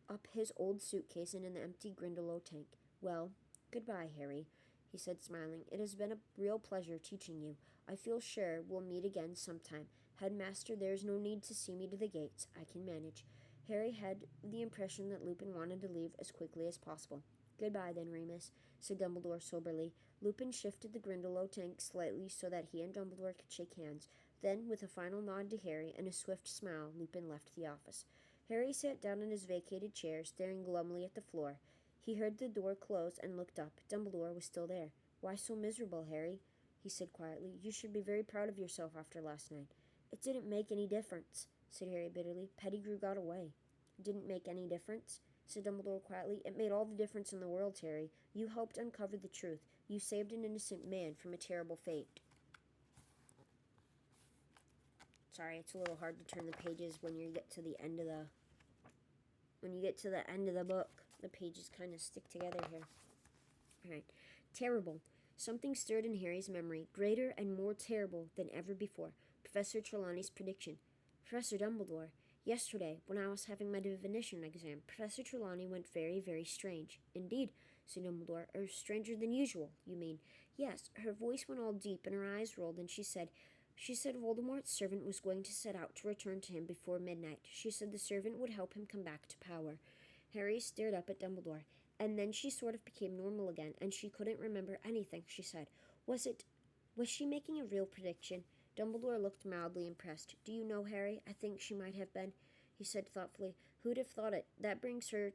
up his old suitcase and an empty Grindylow tank. "Well, goodbye, Harry," he said, smiling. "It has been a real pleasure teaching you. I feel sure we'll meet again sometime. Headmaster, there is no need to see me to the gates. I can manage." Harry had the impression that Lupin wanted to leave as quickly as possible. "Goodbye, then, Remus," said Dumbledore soberly. Lupin shifted the Grindylow tank slightly so that he and Dumbledore could shake hands. Then, with a final nod to Harry and a swift smile, Lupin left the office. Harry sat down in his vacated chair, staring glumly at the floor. He heard the door close and looked up. Dumbledore was still there. "Why so miserable, Harry?" he said quietly. "You should be very proud of yourself after last night." "It didn't make any difference," said Harry bitterly. "Pettigrew got away." "Didn't make any difference?" said Dumbledore quietly. "It made all the difference in the world, Harry. You helped uncover the truth. You saved an innocent man from a terrible fate." Sorry, it's a little hard to turn the pages when you get to the end of the book. The pages kind of stick together here. All right. Terrible. Something stirred in Harry's memory, greater and more terrible than ever before. Professor Trelawney's prediction. "Professor Dumbledore, yesterday, when I was having my divination exam, Professor Trelawney went very, very strange." "Indeed," said Dumbledore. "Or stranger than usual, you mean?" "Yes. Her voice went all deep and her eyes rolled, and she said Voldemort's servant was going to set out to return to him before midnight. She said the servant would help him come back to power." Harry stared up at Dumbledore. "And then she sort of became normal again, and she couldn't remember anything she said. Was she making a real prediction?" Dumbledore looked mildly impressed. "Do you know, Harry, I think she might have been," he said thoughtfully. "Who'd have thought it? That brings her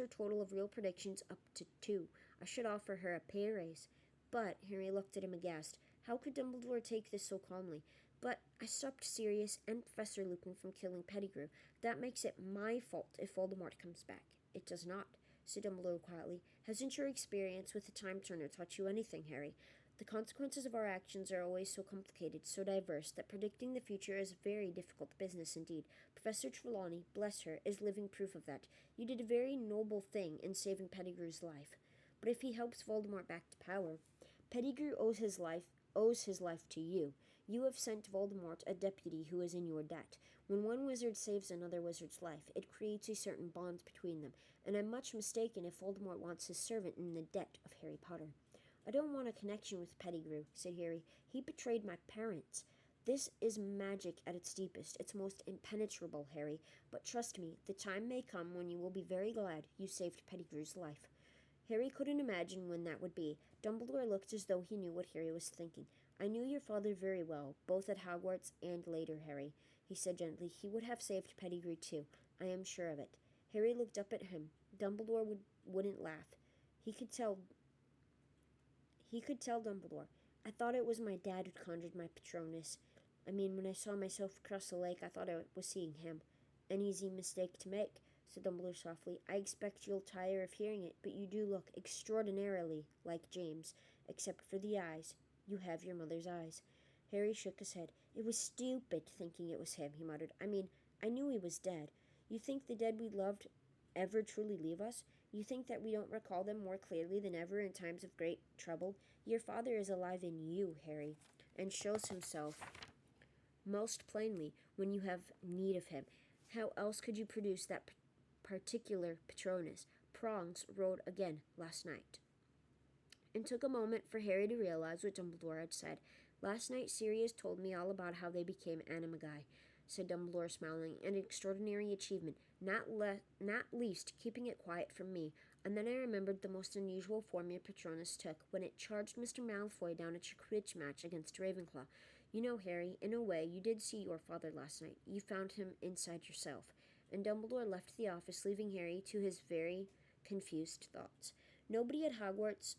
total of real predictions up to 2. I should offer her a pay raise." "But," Harry looked at him aghast, how could Dumbledore take this so calmly? "But I stopped Sirius and Professor Lupin from killing Pettigrew. That makes it my fault if Voldemort comes back." "It does not," said Dumbledore quietly. "Hasn't your experience with the Time Turner taught you anything, Harry? The consequences of our actions are always so complicated, so diverse, that predicting the future is a very difficult business indeed. Professor Trelawney, bless her, is living proof of that. You did a very noble thing in saving Pettigrew's life. But if he helps Voldemort back to power, Pettigrew owes his life to you. You have sent Voldemort a deputy who is in your debt. When one wizard saves another wizard's life, it creates a certain bond between them, and I'm much mistaken if Voldemort wants his servant in the debt of Harry Potter." "I don't want a connection with Pettigrew," said Harry. "He betrayed my parents." "This is magic at its deepest, its most impenetrable, Harry. But trust me, the time may come when you will be very glad you saved Pettigrew's life." Harry couldn't imagine when that would be. Dumbledore looked as though he knew what Harry was thinking. "I knew your father very well, both at Hogwarts and later, Harry," he said gently. "He would have saved Pettigrew too. I am sure of it." Harry looked up at him. Dumbledore wouldn't laugh. He could tell Dumbledore. "I thought it was my dad who conjured my Patronus. I mean, when I saw myself across the lake, I thought I was seeing him." "An easy mistake to make," said Dumbledore softly. "I expect you'll tire of hearing it, but you do look extraordinarily like James, except for the eyes. You have your mother's eyes." Harry shook his head. "It was stupid thinking it was him," he muttered. "I mean, I knew he was dead. You think the dead we loved ever truly leave us? You think that we don't recall them more clearly than ever in times of great trouble? Your father is alive in you, Harry, and shows himself most plainly when you have need of him. How else could you produce that particular Patronus? Prongs rode again last night." It took a moment for Harry to realize what Dumbledore had said. "Last night Sirius told me all about how they became animagi," said Dumbledore, smiling. "An extraordinary achievement, not least keeping it quiet from me. And then I remembered the most unusual form your Patronus took when it charged Mr. Malfoy down at your Quidditch match against Ravenclaw. You know, Harry, in a way, you did see your father last night. You found him inside yourself." And Dumbledore left the office, leaving Harry to his very confused thoughts. Nobody at Hogwarts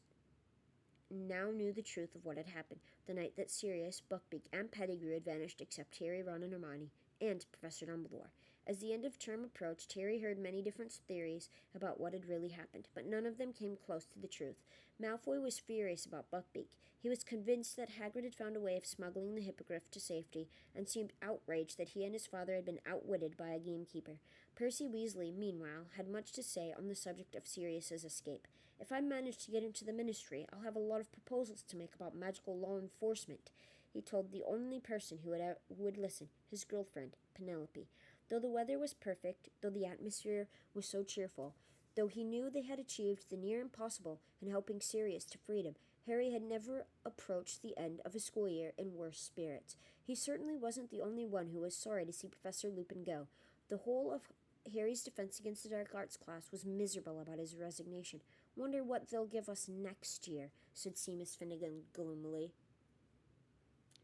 now knew the truth of what had happened the night that Sirius, Buckbeak, and Pettigrew had vanished, except Harry, Ron, and Hermione, and Professor Dumbledore. As the end of term approached, Harry heard many different theories about what had really happened, but none of them came close to the truth. Malfoy was furious about Buckbeak. He was convinced that Hagrid had found a way of smuggling the Hippogriff to safety, and seemed outraged that he and his father had been outwitted by a gamekeeper. Percy Weasley, meanwhile, had much to say on the subject of Sirius's escape. "If I manage to get into the Ministry, I'll have a lot of proposals to make about magical law enforcement," he told the only person who would listen, his girlfriend, Penelope. Though the weather was perfect, though the atmosphere was so cheerful, though he knew they had achieved the near impossible in helping Sirius to freedom, Harry had never approached the end of a school year in worse spirits. He certainly wasn't the only one who was sorry to see Professor Lupin go, The whole of Harry's defense against the dark arts class was miserable about his resignation. "Wonder what they'll give us next year," said Seamus Finnegan gloomily.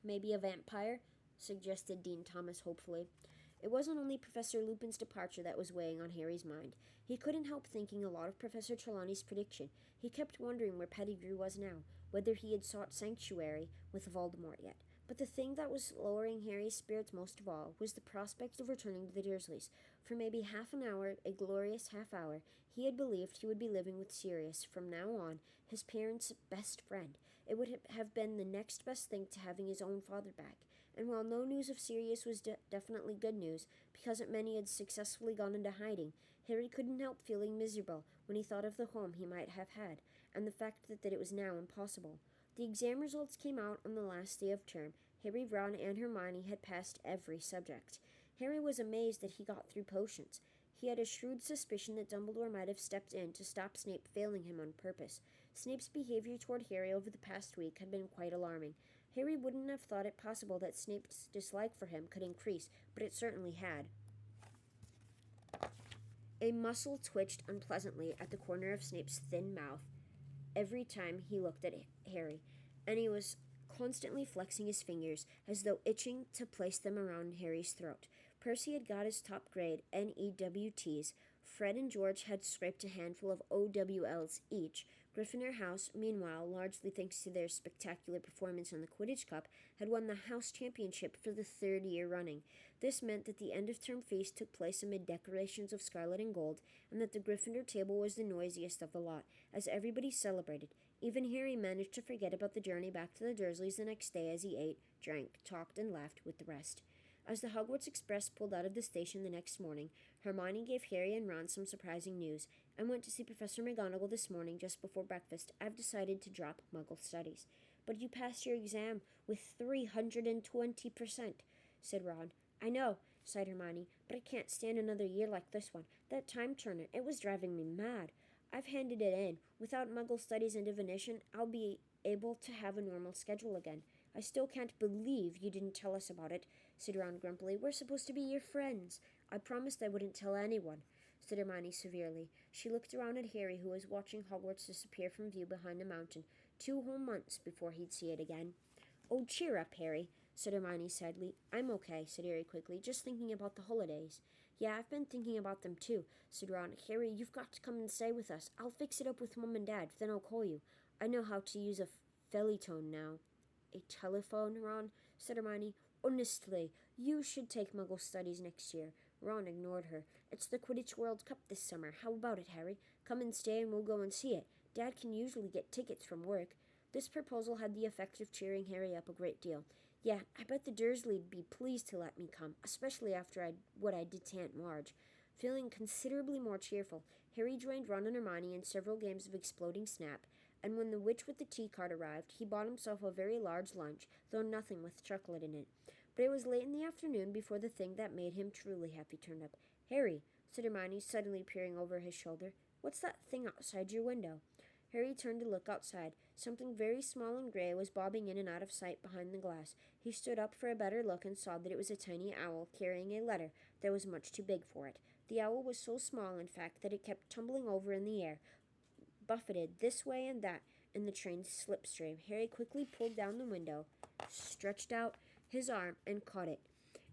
"Maybe a vampire?" suggested Dean Thomas hopefully. It wasn't only Professor Lupin's departure that was weighing on Harry's mind. He couldn't help thinking a lot of Professor Trelawney's prediction. He kept wondering where Pettigrew was now, whether he had sought sanctuary with Voldemort yet. But the thing that was lowering Harry's spirits most of all was the prospect of returning to the Dursleys. For maybe half an hour, a glorious half hour, he had believed he would be living with Sirius, from now on, his parents' best friend. It would have been the next best thing to having his own father back. And while no news of Sirius was definitely good news, because it meant he had successfully gone into hiding, Harry couldn't help feeling miserable when he thought of the home he might have had, and the fact that it was now impossible. The exam results came out on the last day of term. Harry, Ron, and Hermione had passed every subject. Harry was amazed that he got through potions. He had a shrewd suspicion that Dumbledore might have stepped in to stop Snape failing him on purpose. Snape's behavior toward Harry over the past week had been quite alarming. Harry wouldn't have thought it possible that Snape's dislike for him could increase, but it certainly had. A muscle twitched unpleasantly at the corner of Snape's thin mouth every time he looked at Harry, and he was constantly flexing his fingers as though itching to place them around Harry's throat. Percy had got his top grade NEWTs. Fred and George had scraped a handful of OWLs each. Gryffindor House, meanwhile, largely thanks to their spectacular performance in the Quidditch Cup, had won the house championship for the third year running. This meant that the end-of-term feast took place amid decorations of scarlet and gold, and that the Gryffindor table was the noisiest of the lot, as everybody celebrated. Even Harry managed to forget about the journey back to the Dursleys the next day as he ate, drank, talked, and laughed with the rest. As the Hogwarts Express pulled out of the station the next morning, Hermione gave Harry and Ron some surprising news. "I went to see Professor McGonagall this morning just before breakfast. I've decided to drop Muggle studies." "But you passed your exam with 320%, said Ron. "I know," sighed Hermione, "but I can't stand another year like this one. That time turner, it was driving me mad. I've handed it in. Without Muggle studies and divination, I'll be able to have a normal schedule again." "I still can't believe you didn't tell us about it," said Ron grumpily. "We're supposed to be your friends." "I promised I wouldn't tell anyone," said Hermione severely. She looked around at Harry, who was watching Hogwarts disappear from view behind a mountain, 2 whole months before he'd see it again. "Oh, cheer up, Harry," said Hermione sadly. "I'm okay," said Harry quickly, "just thinking about the holidays." "Yeah, I've been thinking about them too," said Ron. "Harry, you've got to come and stay with us. I'll fix it up with Mom and Dad, then I'll call you. I know how to use a Feliton now." "A telephone, Ron?" said Hermione. "Honestly, you should take Muggle studies next year." Ron ignored her. "It's the Quidditch World Cup this summer. How about it, Harry? Come and stay and we'll go and see it. Dad can usually get tickets from work." This proposal had the effect of cheering Harry up a great deal. "Yeah, I bet the Dursley'd be pleased to let me come, especially after what I did to Aunt Marge." Feeling considerably more cheerful, Harry joined Ron and Hermione in several games of Exploding Snap, and when the witch with the tea cart arrived, he bought himself a very large lunch, though nothing with chocolate in it. But it was late in the afternoon before the thing that made him truly happy turned up. "Harry," said Hermione, suddenly peering over his shoulder, "what's that thing outside your window?" Harry turned to look outside. Something very small and gray was bobbing in and out of sight behind the glass. He stood up for a better look and saw that it was a tiny owl carrying a letter that was much too big for it. The owl was so small, in fact, that it kept tumbling over in the air, buffeted this way and that in the train's slipstream. Harry quickly pulled down the window, stretched out his arm, and caught it.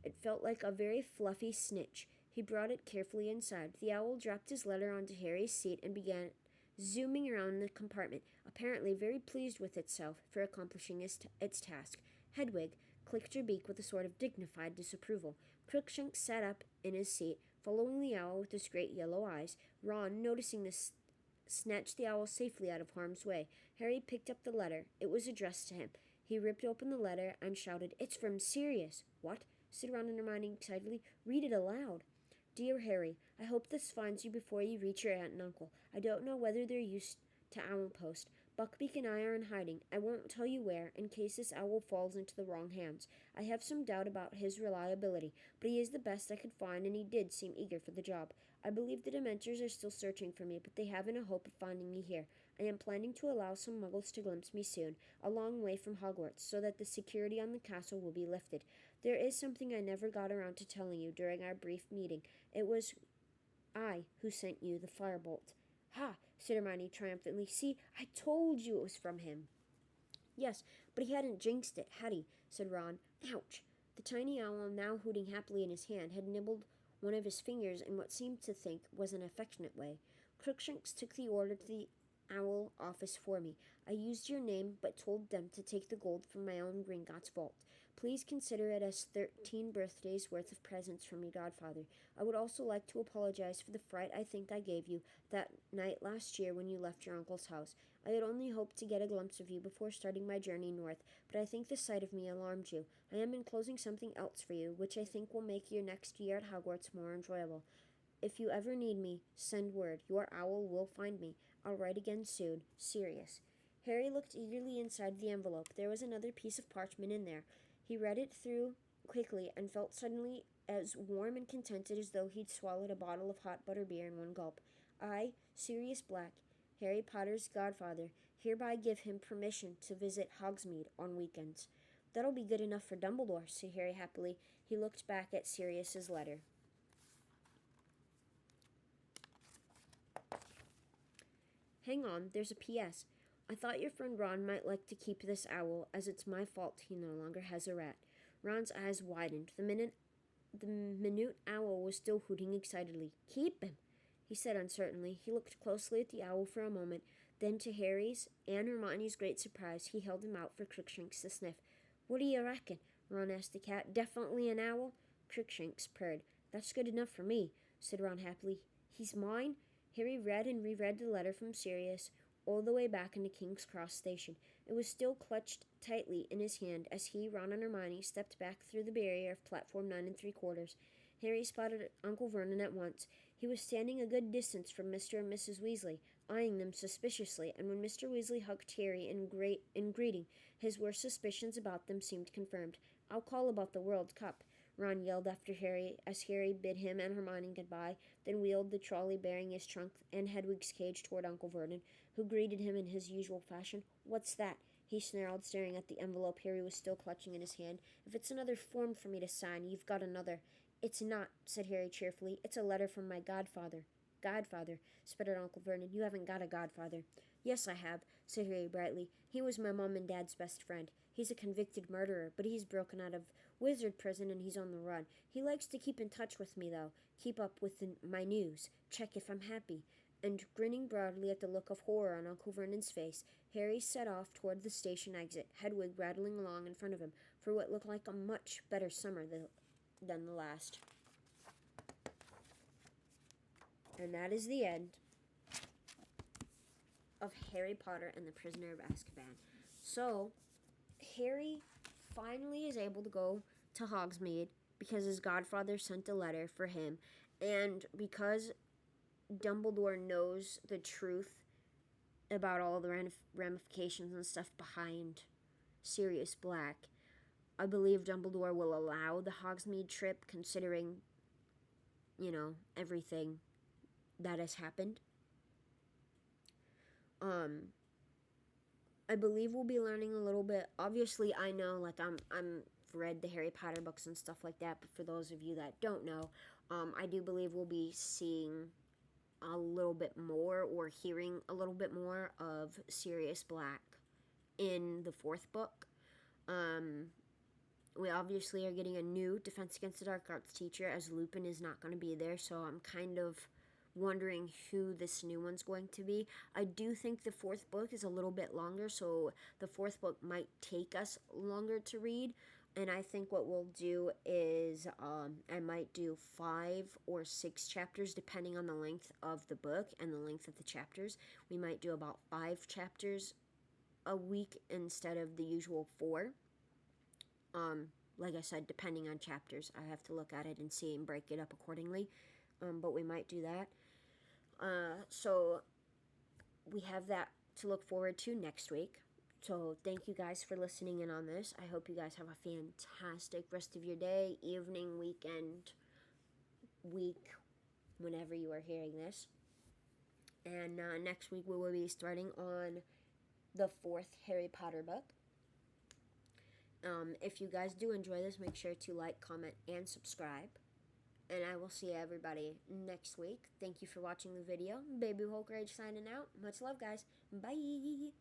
It felt like a very fluffy snitch. He brought it carefully inside. The owl dropped his letter onto Harry's seat and began zooming around the compartment, apparently very pleased with itself for accomplishing its task. Hedwig clicked her beak with a sort of dignified disapproval. Crookshanks sat up in his seat, following the owl with his great yellow eyes. Ron, noticing this, snatched the owl safely out of harm's way. Harry picked up the letter. It was addressed to him. He ripped open the letter and shouted, "It's from Sirius!" "What?" said Ron and Hermione excitedly. "Read it aloud." "Dear Harry, I hope this finds you before you reach your aunt and uncle. I don't know whether they're used to owl post. Buckbeak and I are in hiding. I won't tell you where, in case this owl falls into the wrong hands. I have some doubt about his reliability, but he is the best I could find, and he did seem eager for the job. I believe the Dementors are still searching for me, but they haven't a hope of finding me here. I am planning to allow some muggles to glimpse me soon, a long way from Hogwarts, so that the security on the castle will be lifted. There is something I never got around to telling you during our brief meeting. It was I who sent you the firebolt." "Ha!" said Hermione triumphantly. "See, I told you it was from him." "Yes, but he hadn't jinxed it, had he?" said Ron. "Ouch!" The tiny owl, now hooting happily in his hand, had nibbled one of his fingers in what seemed to think was an affectionate way. "Crookshanks took the order to the owl office for me. I used your name, but told them to take the gold from my own Gringotts vault. Please consider it as 13 birthdays worth of presents from your godfather. I would also like to apologize for the fright I think I gave you that night last year when you left your uncle's house. I had only hoped to get a glimpse of you before starting my journey north, but I think the sight of me alarmed you. I am enclosing something else for you, which I think will make your next year at Hogwarts more enjoyable. If you ever need me, send word. Your owl will find me. I'll write again soon. Sirius." Harry looked eagerly inside the envelope. There was another piece of parchment in there. He read it through quickly and felt suddenly as warm and contented as though he'd swallowed a bottle of hot butterbeer in one gulp. "I, Sirius Black, Harry Potter's godfather, hereby give him permission to visit Hogsmeade on weekends." "That'll be good enough for Dumbledore," said Harry happily. He looked back at Sirius's letter. "Hang on, there's a P.S. I thought your friend Ron might like to keep this owl, as it's my fault he no longer has a rat." Ron's eyes widened. The minute owl was still hooting excitedly. "Keep him," he said uncertainly. He looked closely at the owl for a moment. Then, to Harry's and Hermione's great surprise, he held him out for Crookshanks to sniff. "What do you reckon?" Ron asked the cat. "Definitely an owl?" Crookshanks purred. "That's good enough for me," said Ron happily. "He's mine?" Harry read and reread the letter from Sirius all the way back into King's Cross Station. It was still clutched tightly in his hand as he, Ron, and Hermione stepped back through the barrier of platform 9 3/4. Harry spotted Uncle Vernon at once. He was standing a good distance from Mr. and Mrs. Weasley, eyeing them suspiciously, and when Mr. Weasley hugged Harry in greeting, his worst suspicions about them seemed confirmed. "I'll call about the World Cup," Ron yelled after Harry as Harry bid him and Hermione goodbye, then wheeled the trolley bearing his trunk and Hedwig's cage toward Uncle Vernon, who greeted him in his usual fashion. "What's that?" he snarled, staring at the envelope Harry was still clutching in his hand. "If it's another form for me to sign, you've got another." "It's not," said Harry cheerfully. "It's a letter from my godfather." "Godfather?" sputtered Uncle Vernon. "You haven't got a godfather." "Yes, I have," said Harry brightly. "He was my mom and dad's best friend. He's a convicted murderer, but he's broken out of wizard prison and he's on the run. He likes to keep in touch with me, though, keep up with my news, check if I'm happy." And grinning broadly at the look of horror on Uncle Vernon's face, Harry set off toward the station exit, Hedwig rattling along in front of him, for what looked like a much better summer than the last. And that is the end of Harry Potter and the Prisoner of Azkaban. So, Harry finally is able to go to Hogsmeade because his godfather sent a letter for him, and because Dumbledore knows the truth about all the ramifications and stuff behind Sirius Black, I believe Dumbledore will allow the Hogsmeade trip, considering, everything that has happened. I believe we'll be learning a little bit. Obviously, I know, I'm read the Harry Potter books and stuff like that, but for those of you that don't know, I do believe we'll be seeing a little bit more or hearing a little bit more of Sirius Black in the fourth book. We obviously are getting a new Defense Against the Dark Arts teacher, as Lupin is not going to be there, so I'm kind of wondering who this new one's going to be. I do think the fourth book is a little bit longer, so the fourth book might take us longer to read, and I think what we'll do is I might do 5 or 6 chapters depending on the length of the book and the length of the chapters. We might do about 5 chapters a week instead of the usual 4. Like I said, depending on chapters. I have to look at it and see and break it up accordingly. But we might do that. So we have that to look forward to next week. So thank you guys for listening in on this. I hope you guys have a fantastic rest of your day, evening, weekend, week, whenever you are hearing this. And next week we will be starting on the 4th Harry Potter book. If you guys do enjoy this, make sure to like, comment, and subscribe. And I will see everybody next week. Thank you for watching the video. Baby Hulk Rage signing out. Much love, guys. Bye.